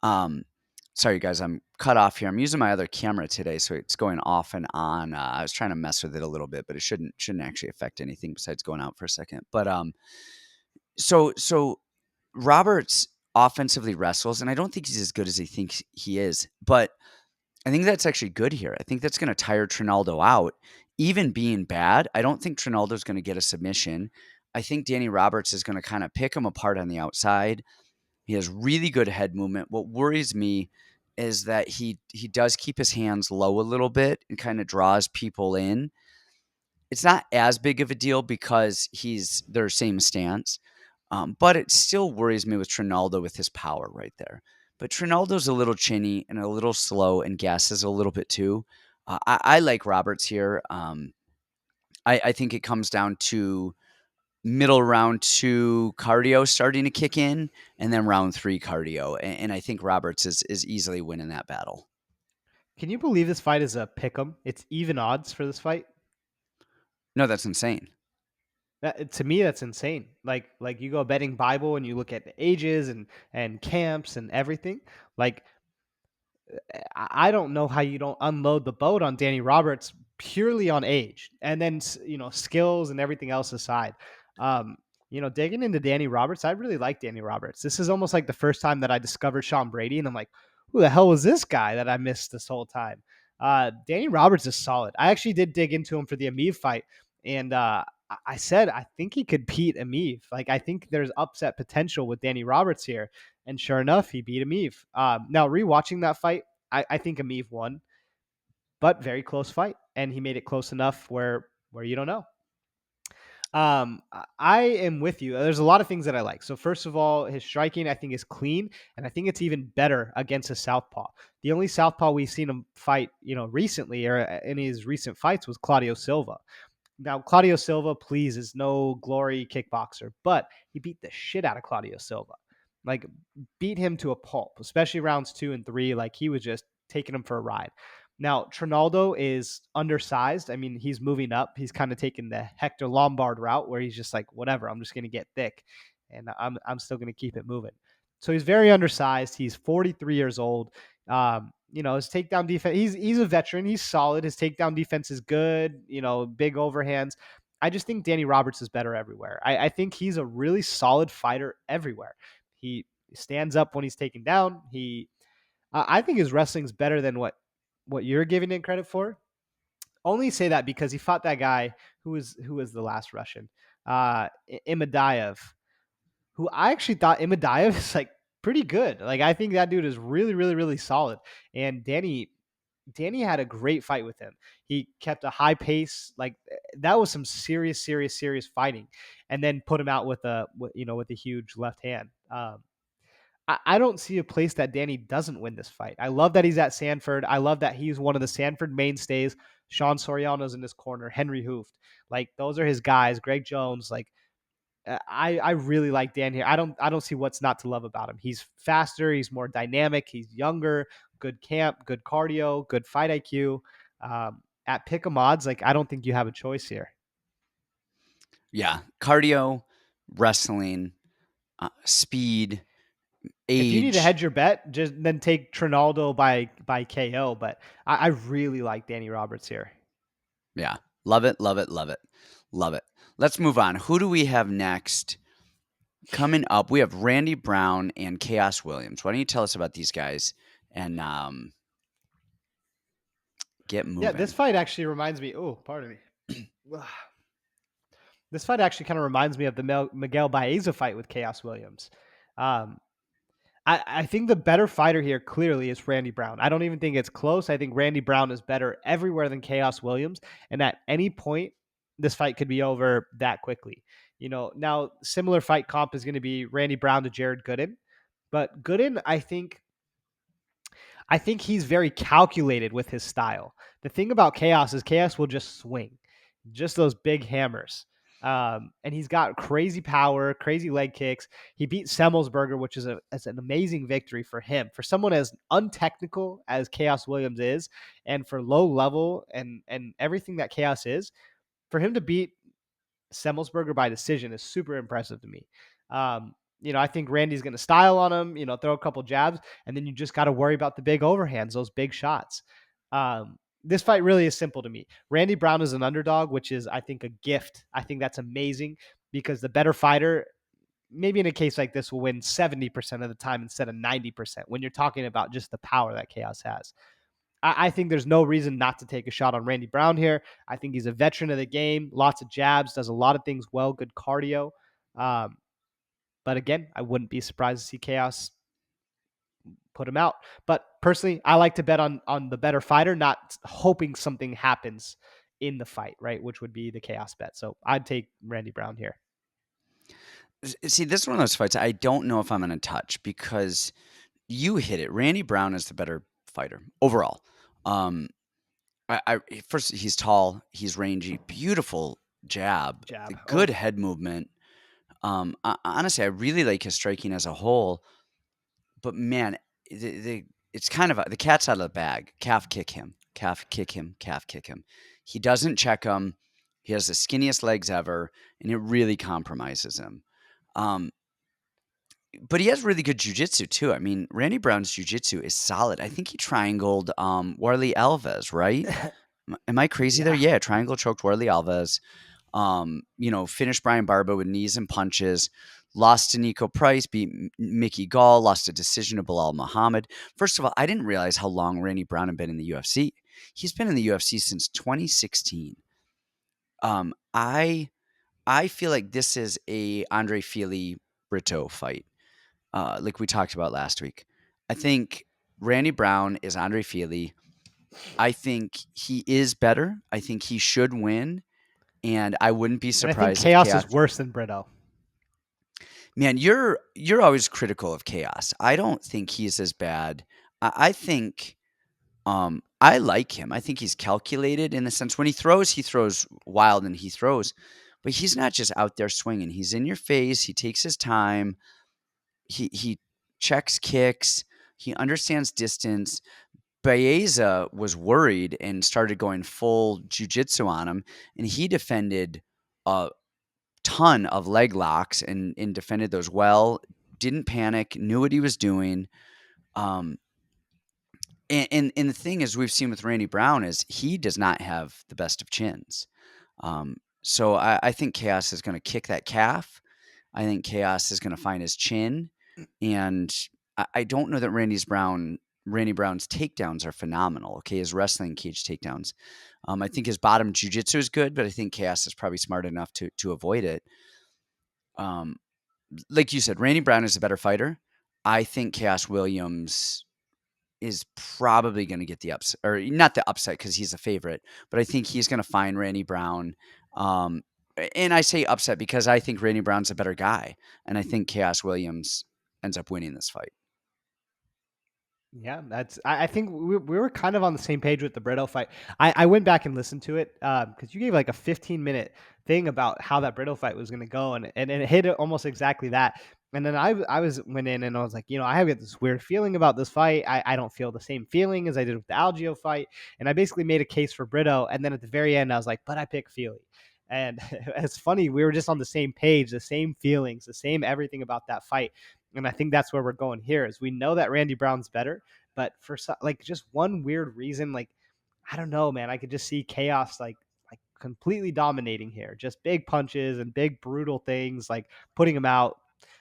Um, sorry, guys, I'm cut off here. I'm using my other camera today, so it's going off and on. I was trying to mess with it a little bit, but it shouldn't actually affect anything besides going out for a second. But so Roberts offensively wrestles, and I don't think he's as good as he thinks he is, but I think that's actually good here. I think that's gonna tire Trinaldo out. Even being bad, I don't think Trinaldo's gonna get a submission. I think Danny Roberts is gonna kinda pick him apart on the outside. He has really good head movement. What worries me is that he does keep his hands low a little bit and kinda draws people in. It's not as big of a deal because he's their same stance, but it still worries me with Trinaldo with his power right there. But Trinaldo's a little chinny and a little slow and gasses a little bit too. I like Roberts here. I think it comes down to middle round 2 cardio starting to kick in, and then round 3 cardio, and I think Roberts is easily winning that battle. Can you believe this fight is a pick 'em? It's even odds for this fight. No, that's insane. That, to me, that's insane. Like you go betting Bible and you look at the ages and camps and everything. Like I don't know how you don't unload the boat on Danny Roberts purely on age, and then skills and everything else aside. Um, digging into Danny Roberts, I really like Danny Roberts. This is almost like the first time that I discovered Sean Brady, and I'm like, who the hell was this guy that I missed this whole time? Danny Roberts is solid. I actually did dig into him for the Ameev fight, and I said I think he could beat Ameev. Like I think there's upset potential with Danny Roberts here, and sure enough, he beat Ameev. Now rewatching that fight. I think Ameev won, but very close fight, and he made it close enough where you don't know. I am with you. There's a lot of things that I like. So first of all, his striking I think is clean, and I think it's even better against a southpaw. The only southpaw we've seen him fight, recently or in his recent fights was Claudio Silva. Now, Claudio Silva, please, is no glory kickboxer, but he beat the shit out of Claudio Silva. Like, beat him to a pulp, especially rounds 2 and 3. Like, he was just taking him for a ride. Now, Trinaldo is undersized. I mean, he's moving up. He's kind of taking the Hector Lombard route where he's just like, whatever, I'm just going to get thick and I'm still going to keep it moving. So he's very undersized. He's 43 years old. His takedown defense, he's a veteran. He's solid. His takedown defense is good, big overhands. I just think Danny Roberts is better everywhere. I think he's a really solid fighter everywhere. He stands up when he's taken down. I think his wrestling's better than what you're giving it credit for. Only say that because he fought that guy who was the last Russian, Imadaev, who I actually thought Imadaev is like pretty good. Like I think that dude is really, really, really solid. And Danny had a great fight with him. He kept a high pace. Like that was some serious, serious, serious fighting, and then put him out with a huge left hand. I don't see a place that Danny doesn't win this fight. I love that he's at Sanford. I love that he's one of the Sanford mainstays. Sean Soriano's in this corner. Henry Hooft, like those are his guys. Greg Jones, like I really like Dan here. I don't see what's not to love about him. He's faster. He's more dynamic. He's younger. Good camp. Good cardio. Good fight IQ. At pick 'em odds, like I don't think you have a choice here. Yeah, cardio, wrestling, speed, If you need to age. hedge your bet, just then take Trinaldo by KO. But I really like Danny Roberts here. Yeah, love it, love it, love it, love it. Let's move on. Who do we have next? Coming up, we have Randy Brown and Chaos Williams. Why don't you tell us about these guys and get Yeah, this moving? fight actually reminds me. Oh, pardon me. This fight actually kind of reminds me of the Miguel Baeza fight with Chaos Williams. Um, I think the better fighter here clearly is Randy Brown. I don't even think it's close. I think Randy Brown is better everywhere than Chaos Williams. And at any point, this fight could be over that quickly. Now similar fight comp is going to be Randy Brown to Jared Gooden. But Gooden, I think he's very calculated with his style. The thing about Chaos is Chaos will just swing, just those big hammers. And he's got crazy power, crazy leg kicks. He beat Semmelsberger, which is an amazing victory for him. For someone as untechnical as Chaos Williams is, and for low level and everything that Chaos is, for him to beat Semmelsberger by decision is super impressive to me. I think Randy's going to style on him, throw a couple jabs, and then you just got to worry about the big overhands, those big shots. This fight really is simple to me. Randy Brown is an underdog, which is, I think, a gift. I think that's amazing because the better fighter, maybe in a case like this will win 70% of the time instead of 90% when you're talking about just the power that Chaos has. I think there's no reason not to take a shot on Randy Brown here. I think he's a veteran of the game, lots of jabs, does a lot of things well, good cardio. Um, but again, I wouldn't be surprised to see Chaos put him out. But personally, I like to bet on the better fighter, not hoping something happens in the fight, right? Which would be the Chaos bet. So I'd take Randy Brown here. See, this is one of those fights I don't know if I'm gonna touch because you hit it. Randy Brown is the better fighter overall. Um, I first he's tall, he's rangy, beautiful jab, Jab. good Oh, head movement. Honestly, I really like his striking as a whole, but man, it's kind of the cat's out of the bag. Calf kick him, calf kick him, calf kick him. He doesn't check him. He has the skinniest legs ever, and it really compromises him. Um, but he has really good jujitsu too. I mean, Randy Brown's jujitsu is solid. I think he triangled Warley Alves, right? Am I crazy there? yeah. Yeah, triangle choked Warley Alves. Finished Brian Barba with knees and punches. Lost to Nico Price, beat Mickey Gall, lost a decision to Bilal Muhammad. First of all, I didn't realize how long Randy Brown had been in the UFC. He's been in the UFC since 2016. Um, I I feel like this is a Andre Fili Brito fight, like we talked about last week. I think Randy Brown is Andre Fili. I think he is better. I think he should win. And I wouldn't be And I think surprised if Chaos is Chaos. worse than Brito. Man, you're always critical of Chaos. I don't think he's as bad. I think I like him. I think he's calculated in the sense when he throws wild and he throws, but he's not just out there swinging. He's in your face. He takes his time. He checks kicks. He understands distance. Baeza was worried and started going full jujitsu on him, and he defended a ton of leg locks and defended those well. Didn't panic. Knew what he was doing. Um, and the thing is, we've seen with Randy Brown is he does not have the best of chins. So I think Chaos is going to kick that calf. I think Chaos is going to find his chin, and I don't know that Randy Brown's takedowns are phenomenal. Okay, his wrestling cage takedowns. I think his bottom jujitsu is good, but I think Chaos is probably smart enough to avoid it. Um, like you said, Randy Brown is a better fighter. I think Chaos Williams is probably going to get the upset, or not the upset because he's a favorite, but I think he's going to find Randy Brown. Um, and I say upset because I think Randy Brown's a better guy, and I think Chaos Williams ends up winning this fight. Yeah, that's. I think we were kind of on the same page with the Brito fight. I went back and listened to it because you gave like a 15-minute thing about how that Brito fight was going to go, and it hit it almost exactly that. And then went in and I was like, I have this weird feeling about this fight. I don't feel the same feeling as I did with the Algio fight, and I basically made a case for Brito. And then at the very end, I was like, but I pick Feely. And it's funny, we were just on the same page, the same feelings, the same everything about that fight. And I think that's where we're going here is we know that Randy Brown's better, but for like just one weird reason, like I don't know, man, I could just see Chaos like completely dominating here, just big punches and big brutal things, like putting him out.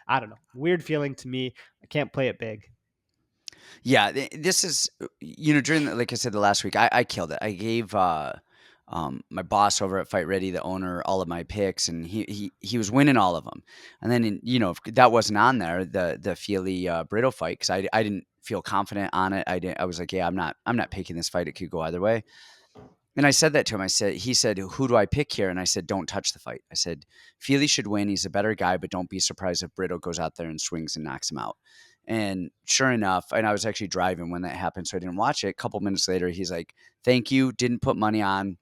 I don't know, weird feeling to me. I can't play it big. Yeah, this is during like I said the last week, I killed it. I gave my boss over at Fight Ready, the owner, all of my picks, and he was winning all of them. And then if that wasn't on there, the Feely Brito fight because I didn't feel confident on it. I was like, yeah, I'm not picking this fight. It could go either way. And I said that to him. He said, who do I pick here? And I said, don't touch the fight. I said, Feely should win. He's a better guy, but don't be surprised if Brito goes out there and swings and knocks him out. And sure enough, and I was actually driving when that happened, so I didn't watch it. A couple minutes later, he's like, thank you. Didn't put money on,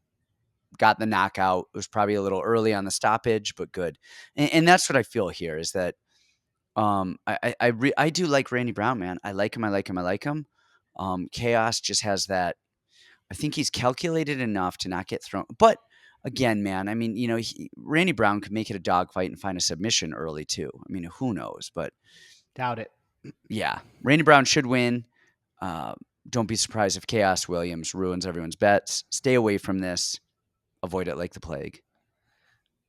got the knockout. It was probably a little early on the stoppage, but good. And that's what I feel here is that I do like Randy Brown, man. I like him. I like him. I like him. Chaos just has that I think he's calculated enough to not get thrown. But again, man, I mean, Randy Brown could make it a dogfight and find a submission early too. I mean, who knows? But Doubt it. yeah, Randy Brown should win. Uh, don't be surprised if Chaos Williams ruins everyone's bets. Stay away from this. Avoid it like the plague.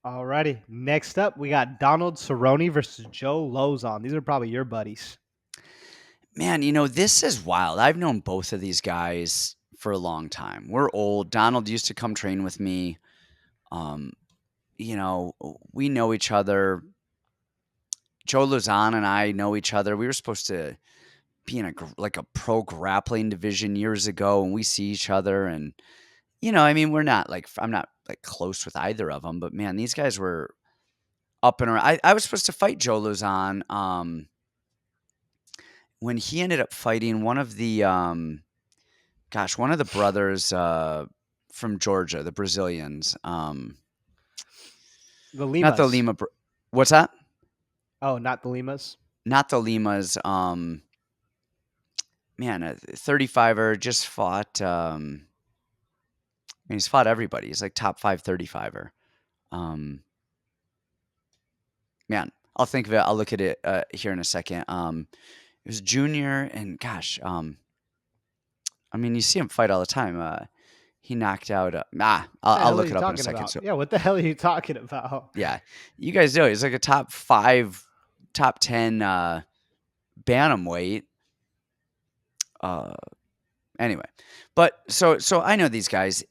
Alrighty. Next up, we got Donald Cerrone versus Joe Lauzon. These are probably your buddies. Man, this is wild. I've known both of these guys for a long time. We're old. Donald used to come train with me. Um, we know each other. Joe Lozon and I know each other. We were supposed to be in like a pro grappling division years ago, and we see each other. And I mean, I'm not like close with either of them, but man, these guys were up and around. I was supposed to fight Joe Lozon when he ended up fighting one of the brothers from Georgia, the Brazilians. The Not the Limas. Lima. What's that? Oh, not the Limas. Not the Limas. Man, a 35er just fought. He's fought everybody. He's like top 5 35er. Um, man, I'll think of it. I'll look at it here in a second. It was junior, and gosh, I mean, you see him fight all the time. He knocked out. What the I'll hell are look you it up in a talking second. about? So Yeah, what the hell are you talking about? yeah, you guys know he's like a top 5, top 10 bantamweight. Uh, anyway, but so I know these guys,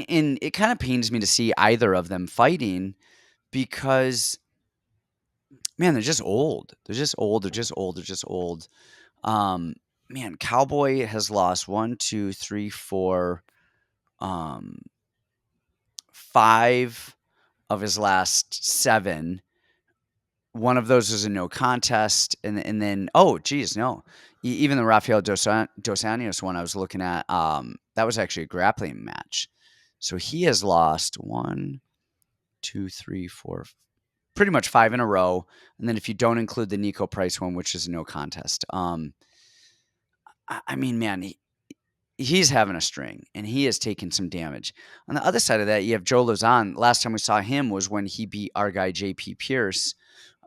and it kind of pains me to see either of them fighting because man, they're just old. They're just old. They're just old. They're just old. Um, Man, Cowboy has lost one, two, three, four, um, 5 of his last 7. One of those was a no contest, and then geez, no, even the Rafael dos Anjos one I was looking at, that was actually a grappling match. So he has lost one, two, three, four, pretty much 5 in a row, and then if you don't include the Nico Price one, which is a no contest, I mean, man, he's having a string, and he has taken some damage. On the other side of that, you have Joe Lauzon. Last time we saw him was when he beat our guy JP Pierce,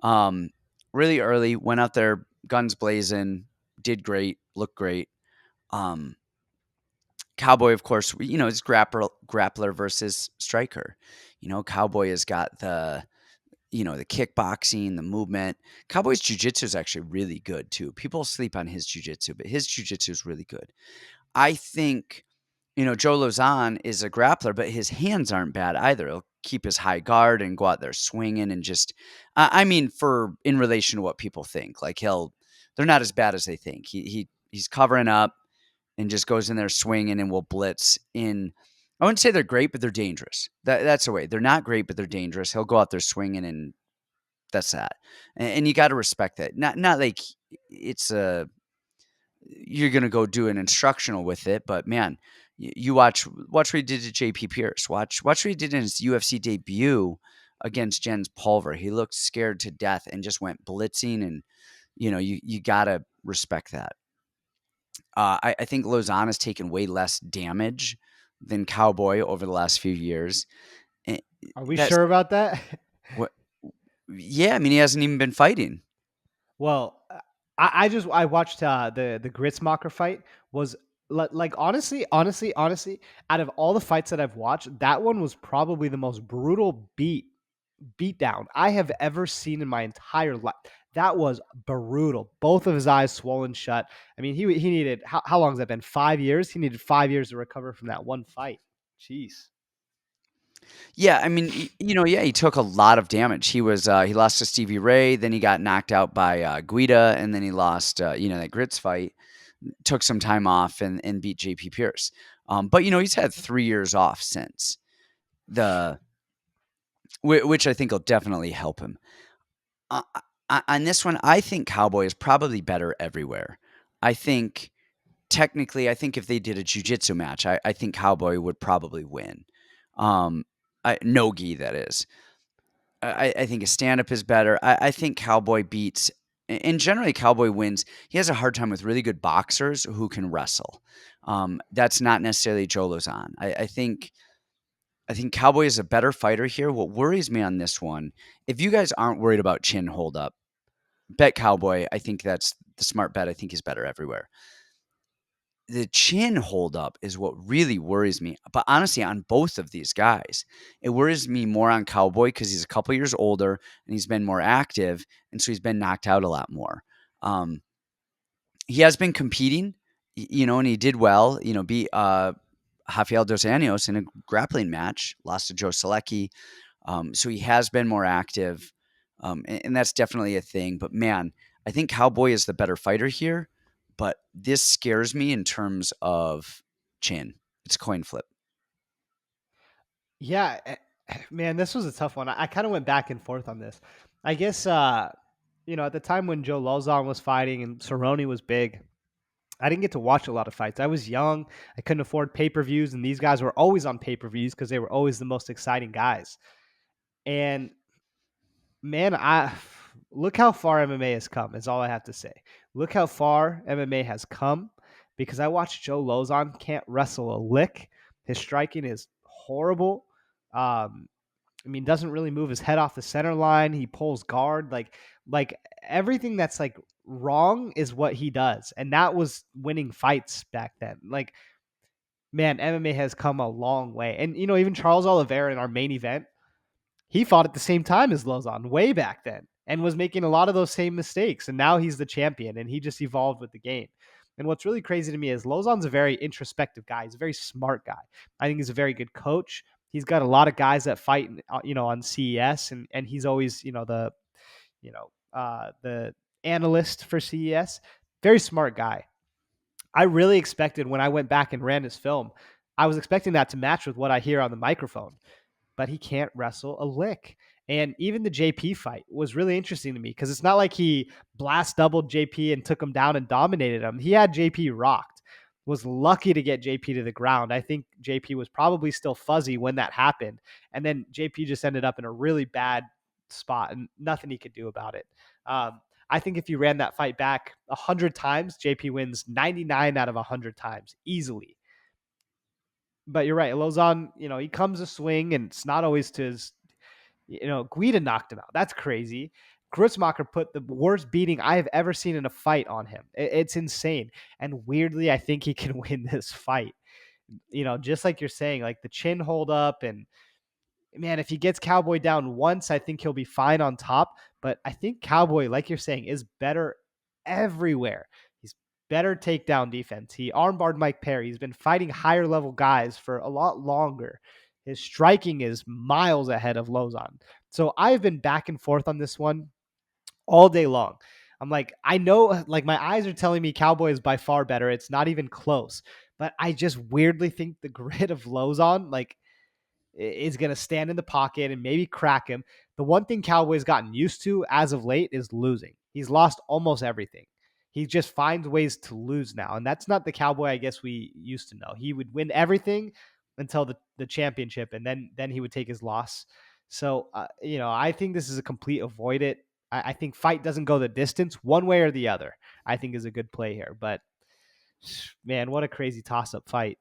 um, really early. Went out there, guns blazing, did great, looked great. Um, Cowboy, of course, is grappler versus striker. Cowboy has got the kickboxing, the movement. Cowboy's jiu-jitsu is actually really good too. People sleep on his jiu-jitsu, but his jiu-jitsu is really good. I think, Joe Lauzon is a grappler, but his hands aren't bad either. He'll keep his high guard and go out there swinging and just, I mean, for in relation to what people think, like they're not as bad as they think. He's covering up and just goes in there swinging and will blitz in. I wouldn't say they're great, but they're dangerous. That's the way. They're not great, but they're dangerous. He'll go out there swinging, and that's that. And you got to respect that. Not like it's a you're gonna go do an instructional with it, but man, you watch what he did to JP Pierce. Watch what he did in his UFC debut against Jens Pulver. He looked scared to death and just went blitzing, and you gotta respect that. I think Lozon has taken way less damage than Cowboy over the last few years. Eh, Are we That's sure about that? what. Yeah, I mean he hasn't even been fighting. Well, I watched the Gritzmacher fight was like honestly, out of all the fights that I've watched, that one was probably the most brutal beat down I have ever seen in my entire life. That was brutal. Both of his eyes swollen shut. I mean, he needed how long has that been? 5 years. He needed 5 years to recover from that one fight. Jeez. Yeah, I mean, yeah, he took a lot of damage. He lost to Stevie Ray, then he got knocked out by Guida, and then he lost, that Grits fight. Took some time off and beat JP Pierce. But he's had 3 years off since the, which I think will definitely help him. Uh, on this one, I think Cowboy is probably better everywhere. I think technically, I think if they did a jujitsu match, I think Cowboy would probably win. No gi, that is. I think his stand up is better. I think Cowboy beats, and generally Cowboy wins. He has a hard time with really good boxers who can wrestle. That's not necessarily Joe Lozon. I think Cowboy is a better fighter here. What worries me on this one, if you guys aren't worried about chin hold up, bet Cowboy. I think that's the smart bet. I think he's better everywhere. the chin holdup is what really worries me. But honestly, on both of these guys, it worries me more on Cowboy because he's a couple years older and he's been more active, and so he's been knocked out a lot more. Um, he has been competing, and he did well. Beat Rafael dos Anjos in a grappling match, lost to Joe Selecki. So he has been more active, and that's definitely a thing. But man, I think Cowboy is the better fighter here. But this scares me in terms of chin. It's a coin flip. Yeah, man, this was a tough one. I kind of went back and forth on this. I guess at the time when Joe Lauzon was fighting and Cerrone was big, I didn't get to watch a lot of fights. I was young. I couldn't afford pay-per-views, and these guys were always on pay-per-views because they were always the most exciting guys. And man, I look how far MMA has come, is all I have to say. Look how far MMA has come because I watched Joe Lauzon can't wrestle a lick. His striking is horrible. Um, doesn't really move his head off the center line. He pulls guard. Like everything that's like wrong is what he does. And that was winning fights back then. Like, man, MMA has come a long way. And even Charles Oliveira in our main event, he fought at the same time as Lauzon way back then and was making a lot of those same mistakes. And now he's the champion and he just evolved with the game. And what's really crazy to me is Lauzon's a very introspective guy. He's a very smart guy. I think he's a very good coach. He's got a lot of guys that fight, on CES, and he's always, the analyst for CES. Very smart guy. I really expected when I went back and ran his film, I was expecting that to match with what I hear on the microphone, but he can't wrestle a lick. And even the JP fight was really interesting to me because it's not like he blast doubled JP and took him down and dominated him. He had JP rocked, was lucky to get JP to the ground. I think JP was probably still fuzzy when that happened. And then JP just ended up in a really bad spot and nothing he could do about it. I think if you ran that fight back 100 times, JP wins 99 out of 100 times easily. But you're right. Lauzon, he comes a swing and it's not always to his, Guida knocked him out. That's crazy. Grutzmacher put the worst beating I have ever seen in a fight on him. It's insane. And weirdly, I think he can win this fight. Just like you're saying, like the chin hold up and man, if he gets Cowboy down once, I think he'll be fine on top. But I think Cowboy, like you're saying, is better everywhere. He's better takedown defense. He armbarred Mike Perry. He's been fighting higher level guys for a lot longer. His striking is miles ahead of Lauzon. So I've been back and forth on this one all day long. I'm like, I know, like my eyes are telling me Cowboy is by far better. It's not even close. But I just weirdly think the grit of Lauzon, like, is going to stand in the pocket and maybe crack him. The one thing Cowboy's gotten used to as of late is losing. He's lost almost everything. He just finds ways to lose now. And that's not the Cowboy I guess we used to know. He would win everything until the championship, and then he would take his loss. So, I think this is a complete avoid it. I think fight doesn't go the distance one way or the other, I think is a good play here. But, man, what a crazy toss-up fight.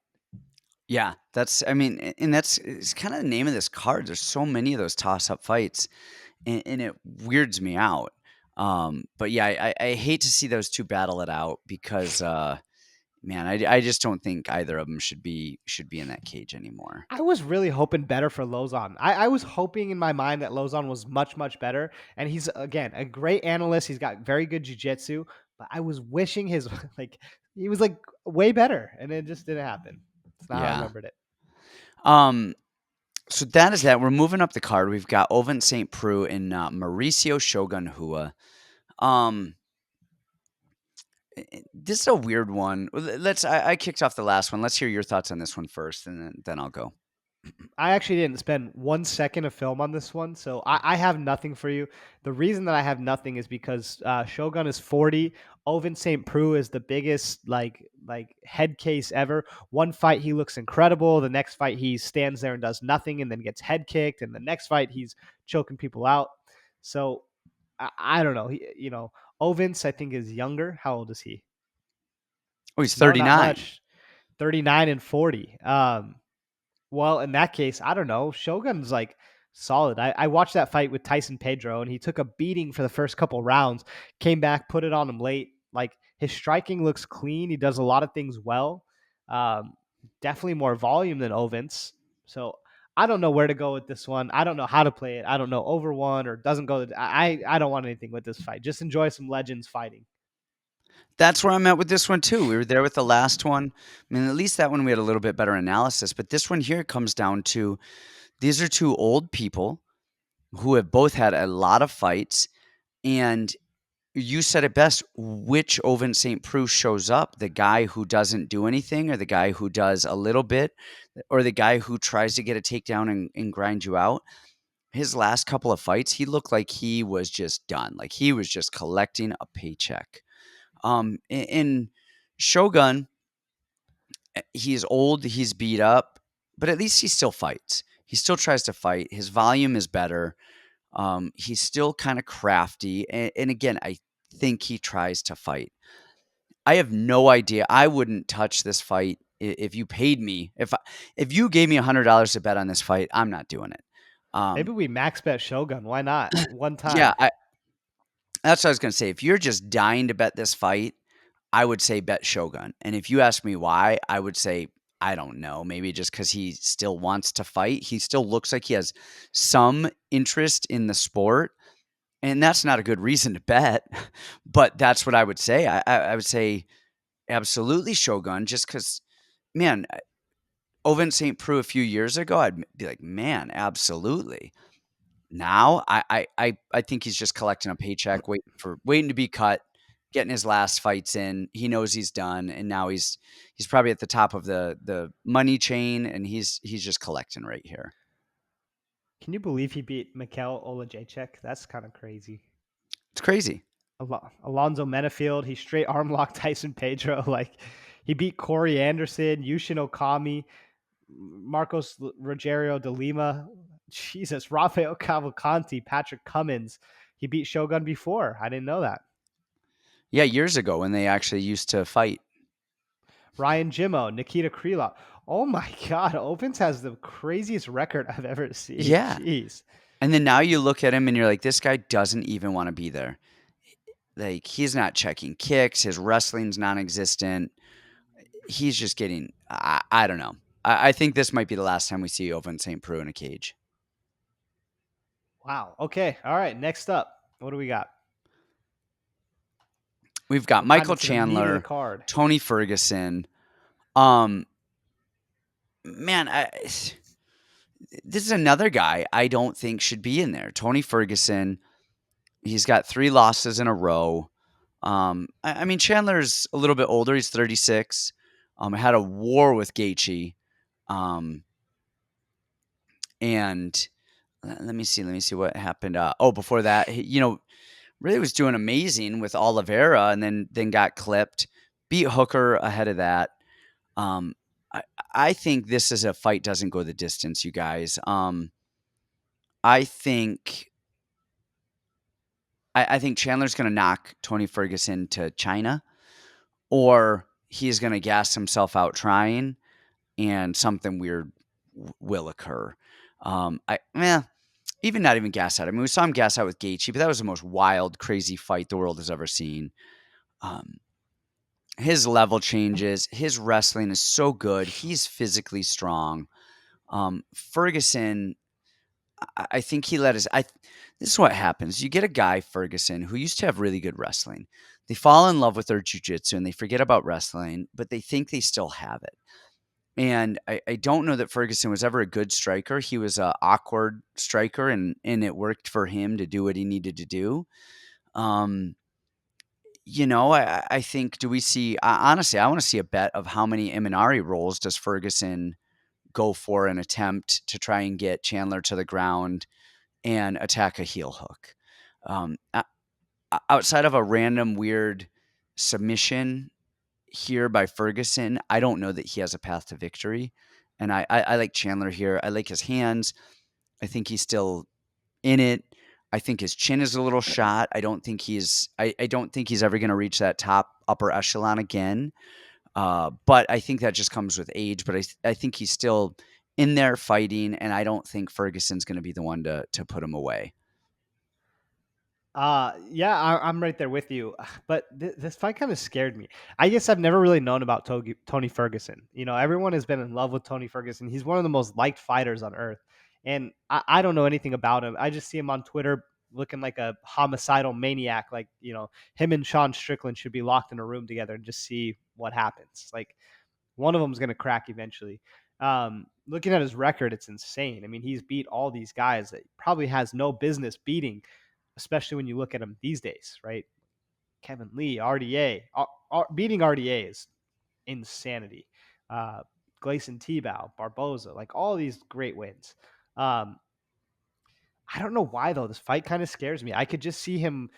Yeah, and that's it's kind of the name of this card. There's so many of those toss up fights, and it weirds me out. But yeah, I hate to see those two battle it out because, man, I just don't think either of them should be in that cage anymore. I was really hoping better for Lauzon. I was hoping in my mind that Lauzon was much, much better. And he's, again, a great analyst. He's got very good jiu-jitsu. But I was wishing his, like, he was, like, way better. And it just didn't happen. It's not how I Yeah. remembered it. Um. So that is that. We're moving up the card. We've got Ovince St. Preux and Mauricio Shogun Hua. Um. This is a weird one. I kicked off the last one. Let's hear your thoughts on this one first, and then I'll go. I actually didn't spend 1 second of film on this one, so I have nothing for you. The reason that I have nothing is because Shogun is 40. Ovince St. Preux is the biggest like head case ever. One fight he looks incredible. The next fight he stands there and does nothing, and then gets head kicked. And the next fight he's choking people out. So I don't know. Ovince I think is younger. How old is he? Oh, he's No, not 39. much. 39 and 40. Well, in that case, I don't know. Shogun's like solid. I watched that fight with Tyson Pedro, and he took a beating for the first couple rounds, came back, put it on him late. Like His striking looks clean. He does a lot of things well. Um, Definitely more volume than Ovens. So I don't know where to go with this one. I don't know how to play it. I don't know over one or doesn't go. I don't want anything with this fight. Just enjoy some legends fighting. That's where I'm at with this one too. We were there with the last one. I mean, at least that one we had a little bit better analysis, but this one here comes down to these are two old people who have both had a lot of fights, and you said it best. Which Oven St. Preux shows up? The guy who doesn't do anything, or the guy who does a little bit, or the guy who tries to get a takedown and grind you out? His last couple of fights, he looked like he was just done. Like he was just collecting a paycheck. In Shogun, he's old, he's beat up, but at least he still fights. He still tries to fight. His volume is better. He's still kind of crafty, and again, I think he tries to fight. I have no idea. I wouldn't touch this fight if you paid me. If you gave me $100 to bet on this fight, I'm not doing it. Um, Maybe we max bet Shogun. Why not? One yeah, time. that's what I was gonna say. If you're just dying to bet this fight, I would say bet Shogun. And if you ask me why, I would say I don't know. Maybe just because he still wants to fight. He still looks like he has some interest in the sport. And that's not a good reason to bet, but that's what I would say. I would say absolutely Shogun, just because, man, Oven St. Preux a few years ago, I'd be like, man, absolutely. Now I think he's just collecting a paycheck, waiting to be cut, getting his last fights in. He knows he's done, and now he's probably at the top of the money chain, and he's just collecting right here. Can you believe he beat Mikel Olajacek? That's kind of crazy. It's crazy. Alonzo Menafield, he straight arm locked Tyson Pedro. Like he beat Corey Anderson, Yushin Okami, Marcos Rogerio de Lima. Jesus, Rafael Cavalcanti, Patrick Cummins. He beat Shogun before. I didn't know that. Yeah, years ago when they actually used to fight. Ryan Jimmo, Nikita Krylov. Oh my God, Opens has the craziest record I've ever seen. Yeah. Jeez. And then now you look at him and you're like, this guy doesn't even want to be there. Like he's not checking kicks, his wrestling's non-existent. He's just getting I don't know. I think this might be the last time we see Oven St. Preux in a cage. Wow. Okay. All right. Next up, what do we got? We've got We're kind Michael of to the meat of the Chandler, card. Tony Ferguson. Um, man, this is another guy I don't think should be in there. Tony Ferguson, he's got 3 losses in a row. I mean, Chandler's a little bit older. He's 36. Had a war with Gaethje. Um, and let me see what happened. Before that, really was doing amazing with Oliveira, and then got clipped. Beat Hooker ahead of that. Um, I I think this is a fight doesn't go the distance, you guys. I think I think Chandler's gonna knock Tony Ferguson to China, or he's gonna gas himself out trying, and something weird will occur. Even not even gas out. I mean, we saw him gas out with Gaethje, but that was the most wild, crazy fight the world has ever seen. Um, his level changes. His wrestling is so good. He's physically strong. Ferguson, I think he let his. This is what happens. You get a guy, Ferguson, who used to have really good wrestling. They fall in love with their jujitsu and they forget about wrestling, but they think they still have it. And I don't know that Ferguson was ever a good striker. He was an awkward striker, and it worked for him to do what he needed to do. Um, I think do we see honestly, I want to see a bet of how many Imanari rolls does Ferguson go for an attempt to try and get Chandler to the ground and attack a heel hook. Outside of a random weird submission here by Ferguson, I don't know that he has a path to victory. And I like Chandler here. I like his hands. I think he's still in it. I think his chin is a little shot. I don't think he's ever going to reach that top upper echelon again. But I think that just comes with age. But I think he's still in there fighting, and I don't think Ferguson's going to be the one to put him away. Yeah, I'm right there with you. But this fight kind of scared me. I guess I've never really known about Tony Ferguson. You know, everyone has been in love with Tony Ferguson. He's one of the most liked fighters on earth, and I don't know anything about him. I just see him on Twitter looking like a homicidal maniac. Like, him and Sean Strickland should be locked in a room together and just see what happens. Like, one of them is going to crack eventually. Looking at his record, it's insane. I mean, he's beat all these guys that he probably has no business beating, especially when you look at him these days, right? Kevin Lee, RDA, beating RDA is insanity. Uh, Gleison Tebow, Barboza, like all these great wins. Um, I don't know why though. This fight kind of scares me. I could just see him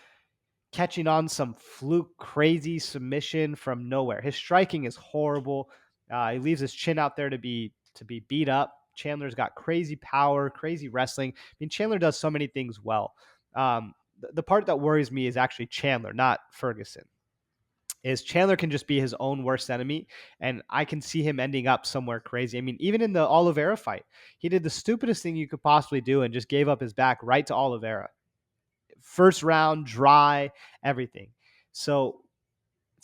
catching on some fluke crazy submission from nowhere. His striking is horrible. He leaves his chin out there to be beat up. Chandler's got crazy power, crazy wrestling. I mean, Chandler does so many things well. The part that worries me is actually Chandler, not Ferguson. Is Chandler can just be his own worst enemy, and I can see him ending up somewhere crazy. I mean, even in the Oliveira fight, he did the stupidest thing you could possibly do and just gave up his back right to Oliveira. First round, dry, everything. So,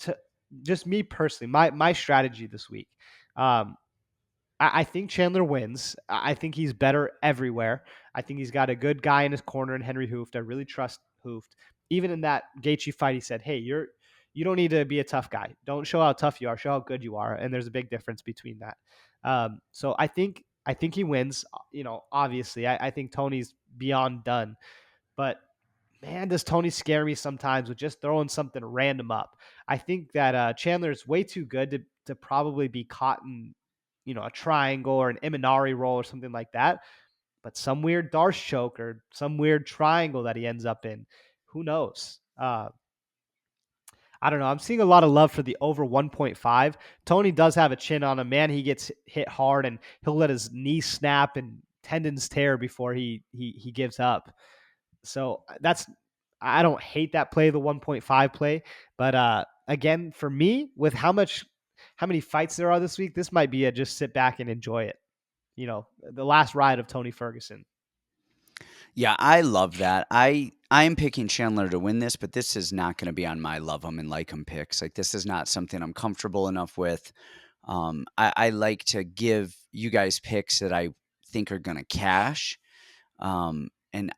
to just me personally, my strategy this week, um, I think Chandler wins. I think he's better everywhere. I think he's got a good guy in his corner in Henry Hooft. I really trust Hooft. Even in that Gaethje fight, he said, "Hey, you don't need to be a tough guy. Don't show how tough you are. Show how good you are." And there's a big difference between that. So I think he wins. Obviously, I think Tony's beyond done. But man, does Tony scare me sometimes with just throwing something random up. I think that Chandler's way too good to probably be caught in, a triangle or an Imanari roll or something like that. But some weird Darce choke or some weird triangle that he ends up in, who knows? I don't know. I'm seeing a lot of love for the over 1.5. Tony does have a chin on him. Man, he gets hit hard and he'll let his knee snap and tendons tear before he gives up. So that's I don't hate that play, the 1.5 play, but again, for me, with how many fights there are this week, this might be a just sit back and enjoy it. The last ride of Tony Ferguson. Yeah, I love that. I am picking Chandler to win this, but this is not going to be on my love him and like him picks. Like this is not something I'm comfortable enough with. I like to give you guys picks that I think are going to cash. And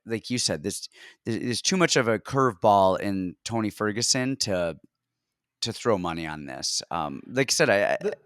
like you said, there's too much of a curveball in Tony Ferguson to throw money on this. Like I said, The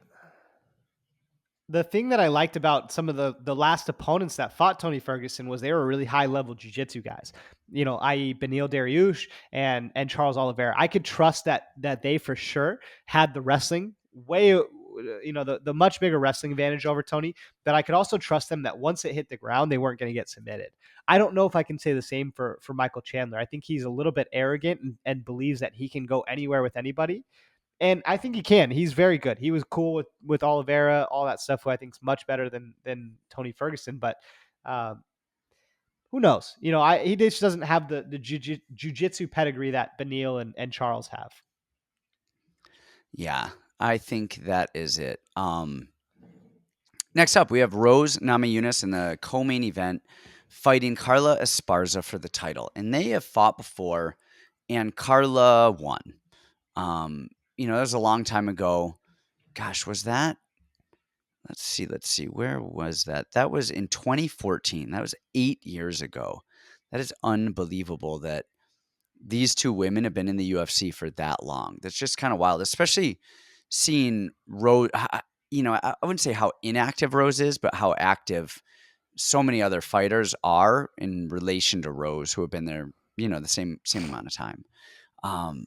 the thing that I liked about some of the last opponents that fought Tony Ferguson was they were really high level jiu-jitsu guys. I.e. Benil Dariush and Charles Oliveira. I could trust that they for sure had the wrestling way the much bigger wrestling advantage over Tony, but I could also trust them that once it hit the ground, they weren't going to get submitted. I don't know if I can say the same for Michael Chandler. I think he's a little bit arrogant and believes that he can go anywhere with anybody. And I think he can. He's very good. He was cool with Oliveira, all that stuff, who I think is much better than Tony Ferguson. But um, who knows? He just doesn't have the jujitsu pedigree that Benil and Charles have. yeah, I think that is it. Next up, we have Rose Namajunas in the co-main event fighting Carla Esparza for the title. And they have fought before, and Carla won. Um, that was a long time ago. Gosh, was that? Let's see. Where was that? That was in 2014. That was 8 years ago. That is unbelievable that these two women have been in the UFC for that long. That's just kind of wild, especially seeing Rose. I wouldn't say how inactive Rose is, but how active so many other fighters are in relation to Rose, who have been there, the same amount of time. Um,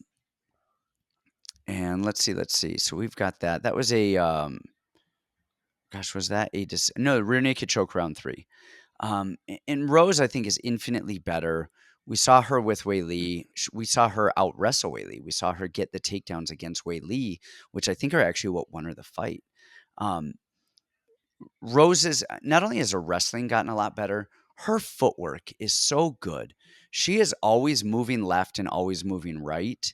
and let's see. So we've got that. That was a gosh, was that no rear naked choke round 3? And Rose, I think, is infinitely better. We saw her with Wei Li. We saw her out wrestle Wei Li. We saw her get the takedowns against Wei Li, which I think are actually what won her the fight. Um, Rose's not only has her wrestling gotten a lot better, her footwork is so good. She is always moving left and always moving right,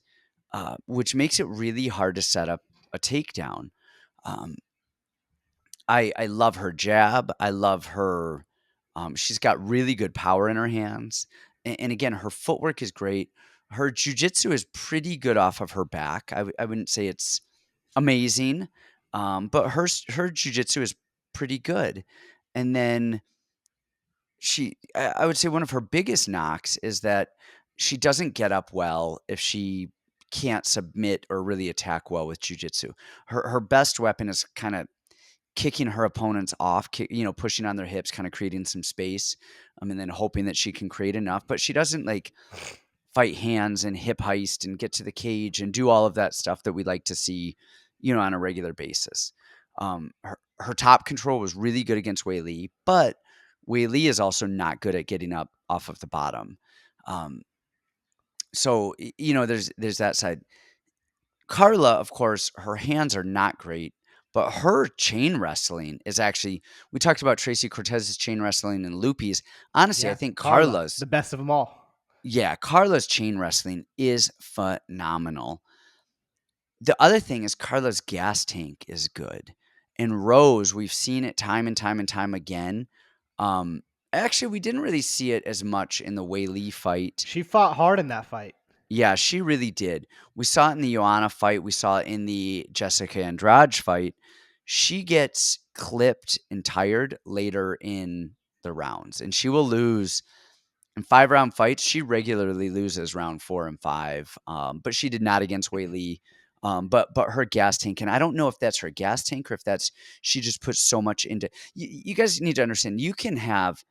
which makes it really hard to set up a takedown. Um, I love her jab. I love her. She's got really good power in her hands, And again, her footwork is great. Her jujitsu is pretty good off of her back. I wouldn't say it's amazing, but her jujitsu is pretty good. And then I would say one of her biggest knocks is that she doesn't get up well if she can't submit or really attack well with jujitsu. Her best weapon is kind of kicking her opponents off, pushing on their hips, kind of creating some space, and then hoping that she can create enough. But she doesn't like fight hands and hip heist and get to the cage and do all of that stuff that we like to see, on a regular basis. Her top control was really good against Wei Li, but Wei Li is also not good at getting up off of the bottom. Um, so there's that side. Carla, of course, her hands are not great, but her chain wrestling is actually. We talked about Tracy Cortez's chain wrestling and Lupi's. Honestly, I Yeah, think Carla, Carla's the best of them all. Yeah, Carla's chain wrestling is phenomenal. The other thing is Carla's gas tank is good. And Rose, we've seen it time and time and time again. Um, Actually, we didn't really see it as much in the Wei Li fight. She fought hard in that fight. Yeah, she really did. We saw it in the Joanna fight. We saw it in the Jessica Andrade fight. She gets clipped and tired later in the rounds, and she will lose in 5-round fights. She regularly loses round 4 and 5, but she did not against Wei Li. But her gas tank, and I don't know if that's her gas tank or if that's she just puts so much into. You guys need to understand. You can have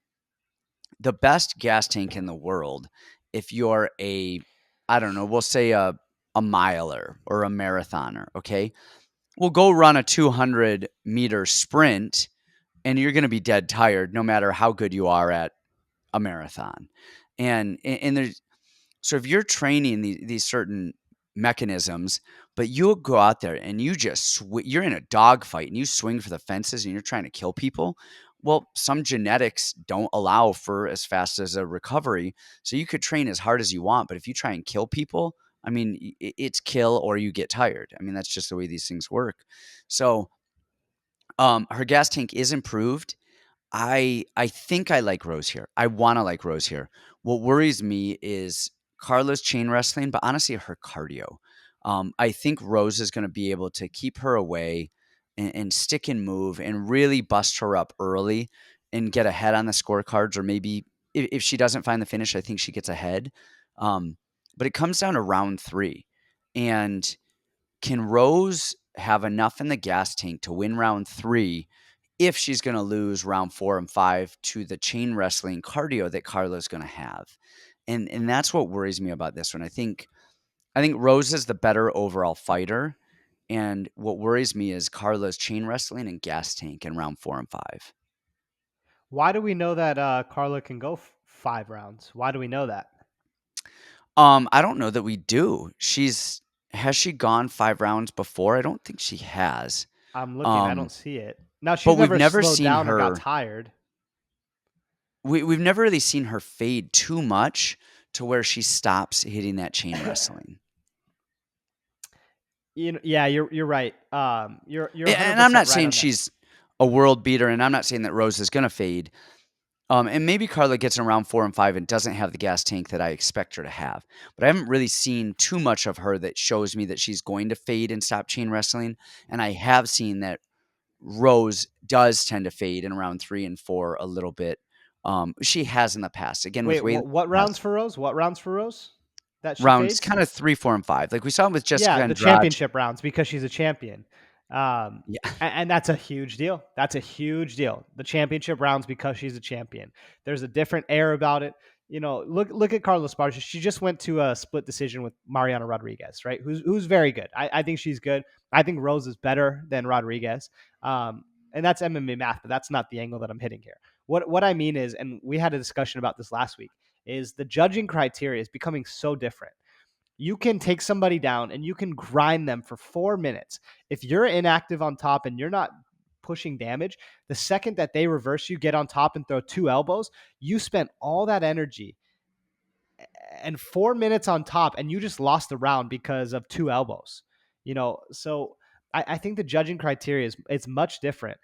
the best gas tank in the world if you're I don't know, we'll say a miler or a marathoner. Okay, we'll go run a 200-meter sprint, and you're going to be dead tired no matter how good you are at a marathon. And there's so if you're training these certain mechanisms, but you'll go out there and you just you're in a dogfight and you swing for the fences and you're trying to kill people. Well, some genetics don't allow for as fast as a recovery. So you could train as hard as you want, but if you try and kill people, I mean, it's kill or you get tired. I mean, that's just the way these things work. So, her gas tank is improved. I think I like Rose here. I wanna like Rose here. What worries me is Carla's chain wrestling, but honestly, her cardio. I think Rose is gonna be able to keep her away and stick and move and really bust her up early and get ahead on the scorecards, or maybe if she doesn't find the finish, I think she gets ahead. But it comes down to round 3, and can Rose have enough in the gas tank to win round 3 if she's going to lose round 4 and 5 to the chain wrestling cardio that Carla's going to have? And that's what worries me about this one. I think Rose is the better overall fighter, and what worries me is Carla's chain wrestling and gas tank in round 4 and 5. Why do we know that Carla can go 5 rounds? Why do we know that? I don't know that we do. Has she gone 5 rounds before? I don't think she has. I'm looking. I don't Um, see it. Now but she's we've never never slowed seen down or got her tired. we've never really seen her fade too much to where she stops hitting that chain wrestling. Yeah, you're right. You're And I'm 100% not right saying on that. she's a world beater, and I'm not saying that Rose is gonna fade. And maybe Carla gets in round 4 and 5 and doesn't have the gas tank that I expect her to have. But I haven't really seen too much of her that shows me that she's going to fade and stop chain wrestling. And I have seen that Rose does tend to fade in round 3 and 4 a little bit. She has in the past. Again, with Wait, Whaley, what has rounds for Rose? What rounds for Rose that she rounds fades? kind of 3, 4, and 5. Like we saw with Jessica Yeah, the Andrade. championship rounds because she's a champion. Yeah. And that's a huge deal. That's a huge deal. The championship rounds because she's a champion. There's a different air about it. Look at Carla Esparza. She just went to a split decision with Mariana Rodrigues, right? Who's very good. I think she's good. I think Rose is better than Rodrigues. And that's MMA math, but that's not the angle that I'm hitting here. What I mean is, and we had a discussion about this last week, is the judging criteria is becoming so different. You can take somebody down and you can grind them for 4 minutes. If you're inactive on top and you're not pushing damage, the second that they reverse you, get on top and throw 2 elbows, you spent all that energy and 4 minutes on top and you just lost the round because of 2 elbows. So I think the judging criteria is it's much different.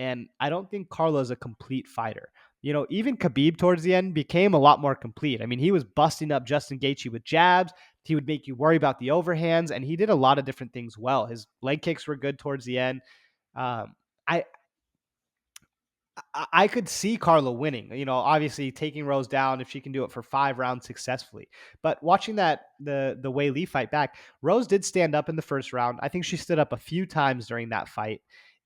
And I don't think Carla is a complete fighter. Even Khabib towards the end became a lot more complete. I mean, he was busting up Justin Gaethje with jabs. He would make you worry about the overhands, and he did a lot of different things well. His leg kicks were good towards the end. Um, I I could see Carla winning. Obviously taking Rose down if she can do it for 5 rounds successfully. But watching the Wei Lee fight back, Rose did stand up in the first round. I think she stood up a few times during that fight,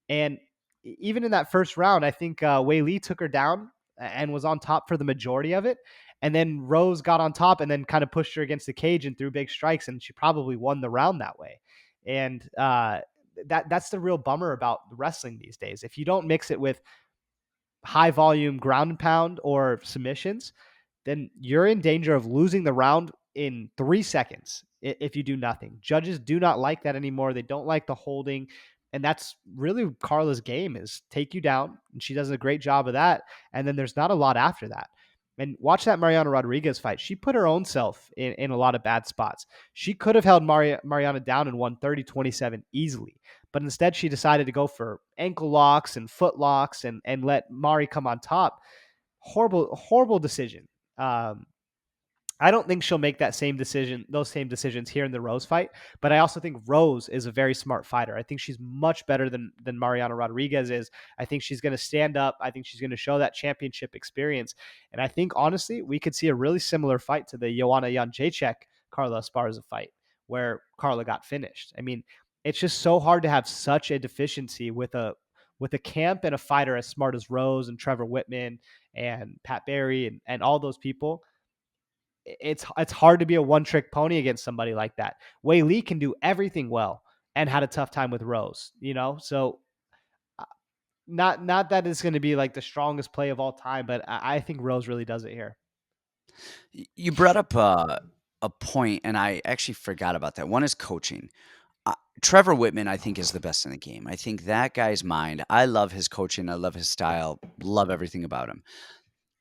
and even in that first round, I think Wei Lee took her down and was on top for the majority of it. And then Rose got on top and then kind of pushed her against the cage and threw big strikes, and she probably won the round that way. And that's the real bummer about wrestling these days. If you don't mix it with high volume ground and pound or submissions, then you're in danger of losing the round in 3 seconds if you do nothing. Judges do not like that anymore. They don't like the holding. And that's really Carla's game, is take you down. And she does a great job of that. And then there's not a lot after that. And watch that Mariana Rodriguez fight. She put her own self in a lot of bad spots. She could have held Mariana down and won 30-27 easily. But instead, she decided to go for ankle locks and foot locks and let Mari come on top. Horrible, horrible decision. Um, I don't think she'll make those same decisions here in the Rose fight. But I also think Rose is a very smart fighter. I think she's much better than Mariana Rodriguez is. I think she's going to stand up. I think she's going to show that championship experience. And I think honestly, we could see a really similar fight to the Joanna Jędrzejczyk Carla Esparza fight, where Carla got finished. I mean, it's just so hard to have such a deficiency with a camp and a fighter as smart as Rose and Trevor Whitman and Pat Barry and all those people. It's hard to be a one-trick pony against somebody like that. Wei Lee can do everything well and had a tough time with Rose. So uh, not that it's going to be like the strongest play of all time, but I think Rose really does it here. You brought up a point, and I actually forgot about that. One is coaching. Trevor Whitman, I think, is the best in the game. I think that guy's mind. I love his coaching. I love his style. Love everything about him.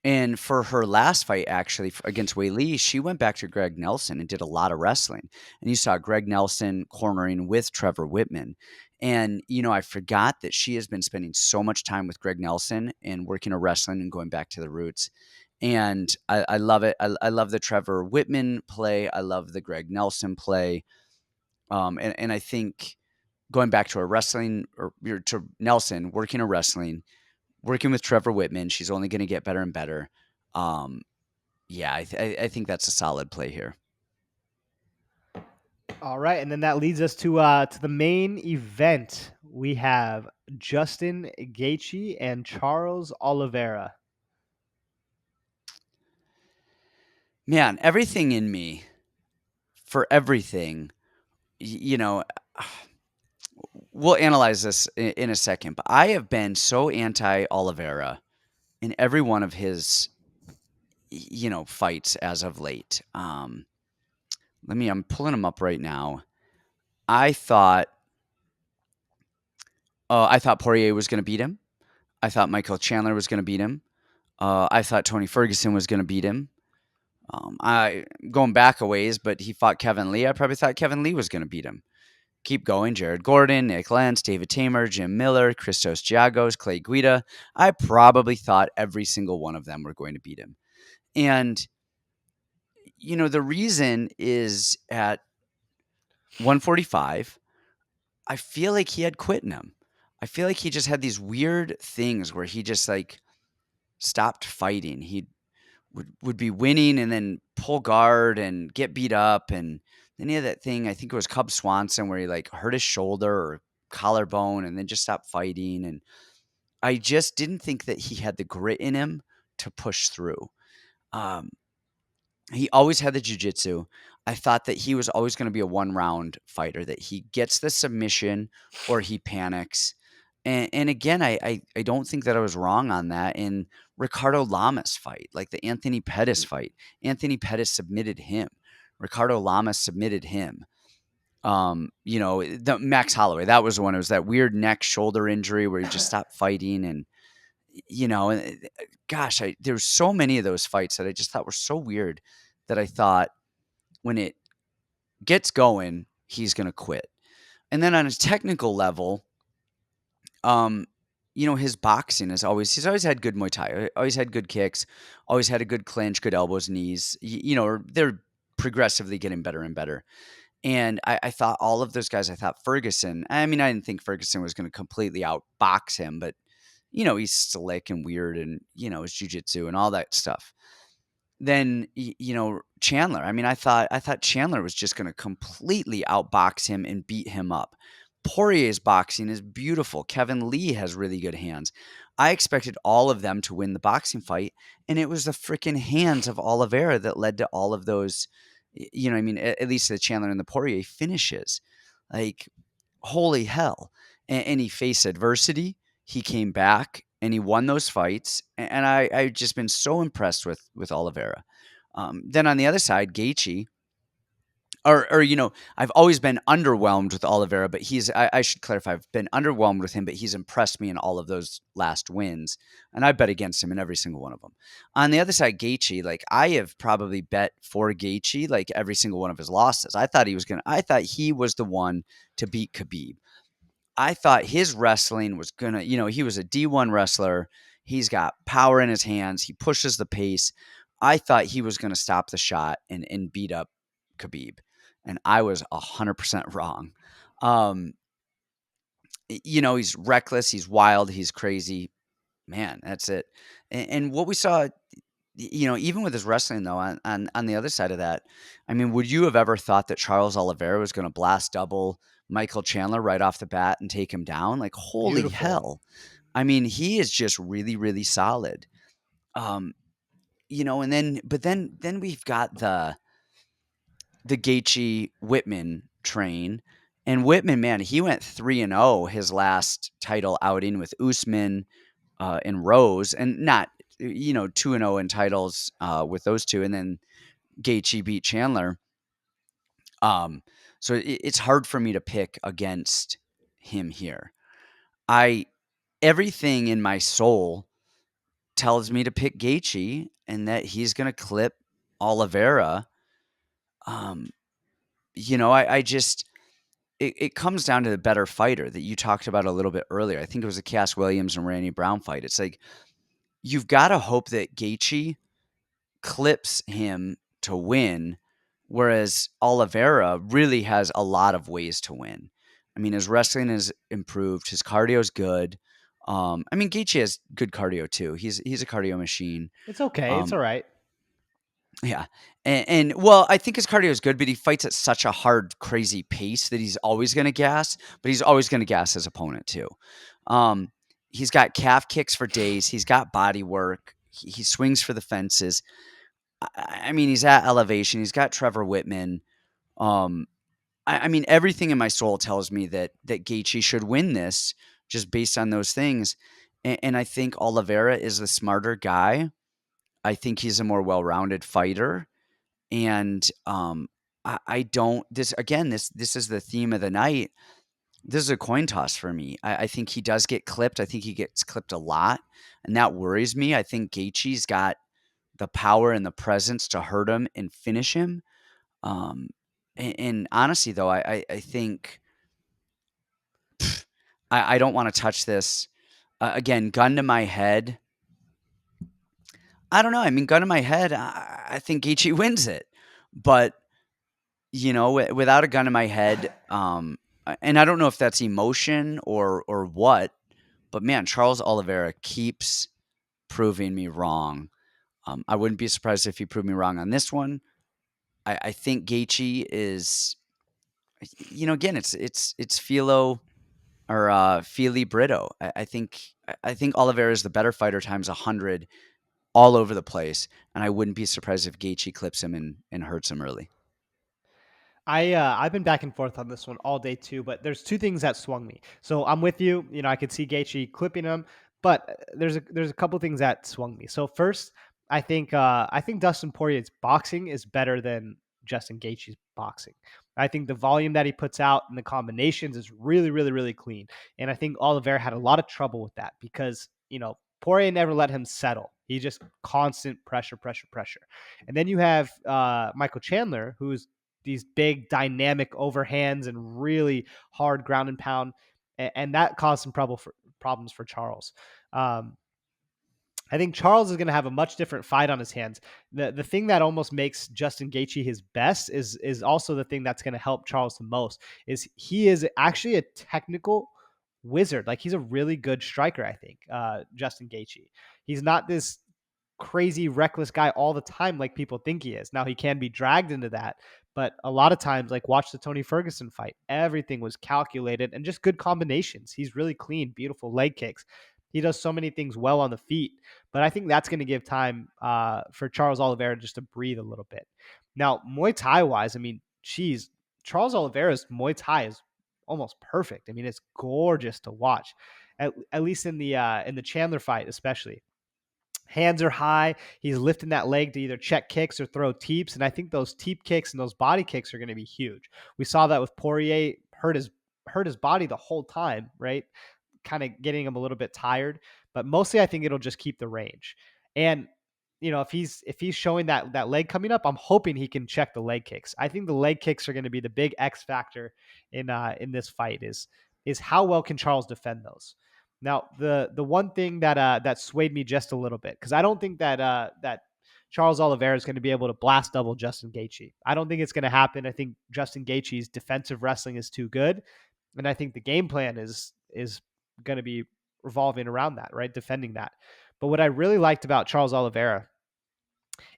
And for her last fight, actually, against Wei Lee, she went back to Greg Nelson and did a lot of wrestling. And you saw Greg Nelson cornering with Trevor Whitman. And, I forgot that she has been spending so much time with Greg Nelson and working her wrestling and going back to the roots. And I love it. I love the Trevor Whitman play. I love the Greg Nelson play. And I think going back to her wrestling or to Nelson, working her wrestling, working with Trevor Whitman, she's only going to get better and better. Um, yeah, I think that's a solid play here. All right, and then that leads us to the main event. We have Justin Gaethje and Charles Oliveira. Man, everything in me for everything, you know, we'll analyze this in a second, but I have been so anti Oliveira in every one of his, fights as of late. I'm pulling him up right now. I thought, I thought Poirier was going to beat him. I thought Michael Chandler was going to beat him. I thought Tony Ferguson was going to beat him. I going back a ways, but he fought Kevin Lee. I probably thought Kevin Lee was going to beat him. Keep going. Jared Gordon, Nick Lentz, David Tamer, Jim Miller, Christos Giagos, Clay Guida. I probably thought every single one of them were going to beat him. And, the reason is at 145, I feel like he had quit in him. I feel like he just had these weird things where he just like stopped fighting. He would be winning and then pull guard and get beat up. And then he had that thing, I think it was Cub Swanson, where he like hurt his shoulder or collarbone and then just stopped fighting. And I just didn't think that he had the grit in him to push through. Um, he always had the jujitsu. I thought that he was always going to be a one-round fighter, that he gets the submission or he panics. And again, I don't think that I was wrong on that. In Ricardo Lamas fight, like the Anthony Pettis fight, Anthony Pettis submitted him. Ricardo Lamas submitted him. The Max Holloway, that was the one. It was that weird neck shoulder injury where he just stopped fighting. And, gosh, there's so many of those fights that I just thought were so weird that I thought when it gets going, he's going to quit. And then on a technical level, his boxing is he's always had good Muay Thai, always had good kicks, always had a good clinch, good elbows, knees. They're progressively getting better and better. And I thought all of those guys, I thought Ferguson, I mean, I didn't think Ferguson was going to completely outbox him, but, he's slick and weird and, his jujitsu and all that stuff. Then, Chandler, I mean, I thought Chandler was just going to completely outbox him and beat him up. Poirier's boxing is beautiful. Kevin Lee has really good hands. I expected all of them to win the boxing fight, and it was the freaking hands of Oliveira that led to all of those, I mean, at least the Chandler and the Poirier finishes. Like, holy hell. And he faced adversity. He came back and he won those fights. And I've just been so impressed with Oliveira. Then on the other side, Gaethje, I've always been underwhelmed with Oliveira, but I should clarify, I've been underwhelmed with him, but he's impressed me in all of those last wins. And I bet against him in every single one of them. On the other side, Gaethje, like I have probably bet for Gaethje, like every single one of his losses. I thought he was the one to beat Khabib. I thought his wrestling was gonna, he was a D1 wrestler. He's got power in his hands. He pushes the pace. I thought he was gonna stop the shot and beat up Khabib, and I was 100% wrong. Um, he's reckless. He's wild. He's crazy. Man, that's it. And what we saw, even with his wrestling though, on the other side of that, I mean, would you have ever thought that Charles Oliveira was going to blast double Michael Chandler right off the bat and take him down? Like, holy Beautiful. hell! I mean, he is just really, really solid. Um, and then we've got the Gaethje Whitman train, and Whitman, man, he went 3-0 his last title outing with Usman and Rose, and not 2-0 in titles with those two, and then Gaethje beat Chandler. Um, so it's hard for me to pick against him here. I Everything in my soul tells me to pick Gaethje and that he's going to clip Oliveira. Um, I just it comes down to the better fighter that you talked about a little bit earlier. I think it was the Cass Williams and Randy Brown fight. It's like you've got to hope that Gaethje clips him to win, whereas Oliveira really has a lot of ways to win. I mean, his wrestling has improved. His cardio is good. I mean, Gaethje has good cardio too. He's a cardio machine. It's okay. It's Um, all right. yeah, and well, I think his cardio is good, but he fights at such a hard, crazy pace that he's always going to gas. But he's always going to gas his opponent too. Um, he's got calf kicks for days. He's got body work. He swings for the fences. I mean, he's at elevation. He's got Trevor Whitman. Um, I mean, everything in my soul tells me that Gaethje should win this just based on those things. And I think Oliveira is the smarter guy. I think he's a more well-rounded fighter. And I don't. This is the theme of the night. This is a coin toss for me. I think he does get clipped. I think he gets clipped a lot, and that worries me. I think Gaethje's got the power and the presence to hurt him and finish him. Um, and honestly, though, I think I don't want to touch this again. Gun to my head, I don't know. I mean, gun to my head, I think Gaethje wins it, but without a gun to my head, and I don't know if that's emotion or what, but man, Charles Oliveira keeps proving me wrong. I wouldn't be surprised if he proved me wrong on this one. I think Gaethje is, again, it's Filo or Fili Brito. I think Oliveira is the better fighter times 100 all over the place, and I wouldn't be surprised if Gaethje clips him and hurts him early. I've been back and forth on this one all day too, but there's two things that swung me. So I'm with you. I could see Gaethje clipping him, but there's a couple things that swung me. So first, I think Dustin Poirier's boxing is better than Justin Gaethje's boxing. I think the volume that he puts out and the combinations is really, really, really clean. And I think Oliveira had a lot of trouble with that because Poirier never let him settle. He just constant pressure, pressure, pressure. And then you have Michael Chandler, who's these big dynamic overhands and really hard ground and pound, and that caused some problems for Charles. Um, I think Charles is going to have a much different fight on his hands. The thing that almost makes Justin Gaethje his best is also the thing that's going to help Charles the most. Is he is actually a technical wizard. Like, he's a really good striker. I think Justin Gaethje. He's not this crazy reckless guy all the time like people think he is. Now, he can be dragged into that, but a lot of times, like, watch the Tony Ferguson fight. Everything was calculated and just good combinations. He's really clean, beautiful leg kicks. He does so many things well on the feet, but I think that's going to give time for Charles Oliveira just to breathe a little bit. Now, Muay Thai wise, I mean, geez, Charles Oliveira's Muay Thai is almost perfect. I mean, it's gorgeous to watch, at least in the Chandler fight, especially. Hands are high. He's lifting that leg to either check kicks or throw teeps. And I think those teep kicks and those body kicks are going to be huge. We saw that with Poirier, hurt his body the whole time, right? Kind of getting him a little bit tired. But mostly I think it'll just keep the range. And if he's showing that leg coming up, I'm hoping he can check the leg kicks. I think the leg kicks are going to be the big X factor in this fight is how well can Charles defend those. Now, the one thing that swayed me just a little bit, because I don't think that Charles Oliveira is going to be able to blast double Justin Gaethje. I don't think it's going to happen. I think Justin Gaethje's defensive wrestling is too good, and I think the game plan is going to be revolving around that, right? Defending that. But what I really liked about Charles Oliveira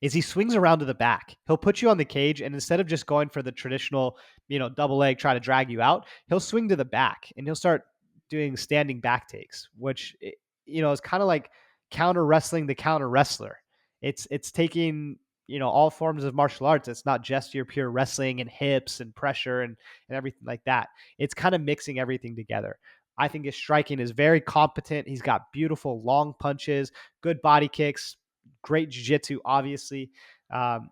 is he swings around to the back. He'll put you on the cage, and instead of just going for the traditional, double leg, try to drag you out, he'll swing to the back and he'll start doing standing back takes, which is kind of like counter wrestling the counter wrestler. It's taking all forms of martial arts. It's not just your pure wrestling and hips and pressure and everything like that. It's kind of mixing everything together. I think his striking is very competent. He's got beautiful long punches, good body kicks, great jiu-jitsu, obviously. Um,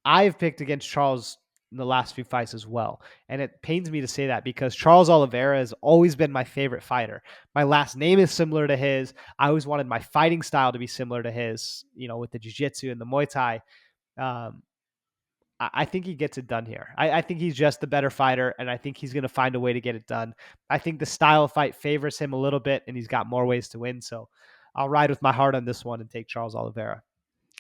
I've picked against Charles in the last few fights as well. And it pains me to say that because Charles Oliveira has always been my favorite fighter. My last name is similar to his. I always wanted my fighting style to be similar to his, with the jiu-jitsu and the Muay Thai. Um, I think he gets it done here. I think he's just the better fighter, and I think he's going to find a way to get it done. I think the style of fight favors him a little bit, and he's got more ways to win. So I'll ride with my heart on this one and take Charles Oliveira.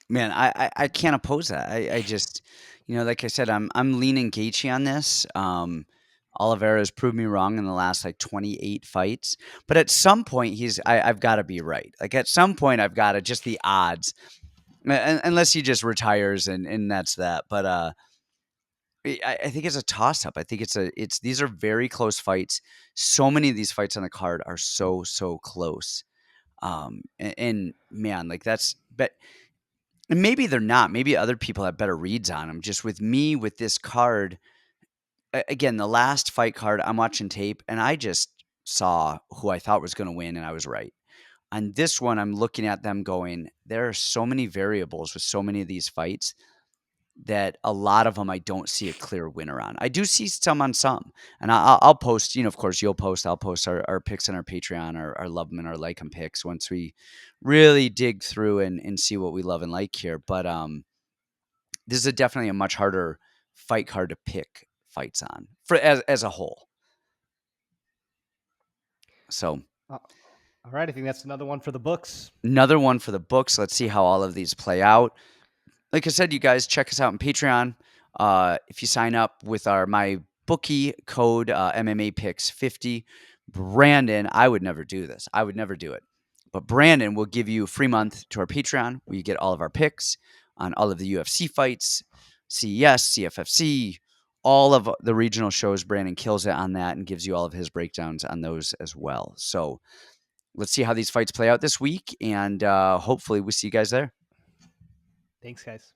Man, I can't oppose that. I just, like I said, I'm leaning Gaethje on this. Oliveira has proved me wrong in the last like 28 fights, but at some point I've got to be right. Like at some point I've got to just the odds, unless he just retires and that's that. But I think it's a toss up. I think these are very close fights. So many of these fights on the card are so close. And man, like but and maybe they're not. Maybe other people have better reads on them. Just with me, with this card, again, the last fight card, I'm watching tape, and I just saw who I thought was going to win, and I was right. On this one, I'm looking at them going, there are so many variables with so many of these fights that a lot of them I don't see a clear winner on. I do see some on some, and I'll post. Of course, you'll post. I'll post our picks on our Patreon, our love them and our like them picks once we really dig through and see what we love and like here. But this is definitely a much harder fight card to pick fights on for as a whole. So Uh, all right, I think that's another one for the books. another one for the books. Let's see how all of these play out. Like I said, you guys check us out on Patreon. If you sign up with my bookie code MMA Picks 50, Brandon, I would never do this. I would never do it. But Brandon will give you a free month to our Patreon where you get all of our picks on all of the UFC fights, CES, CFFC, all of the regional shows. Brandon kills it on that and gives you all of his breakdowns on those as well. So let's see how these fights play out this week, and hopefully we'll see you guys there. Thanks, guys.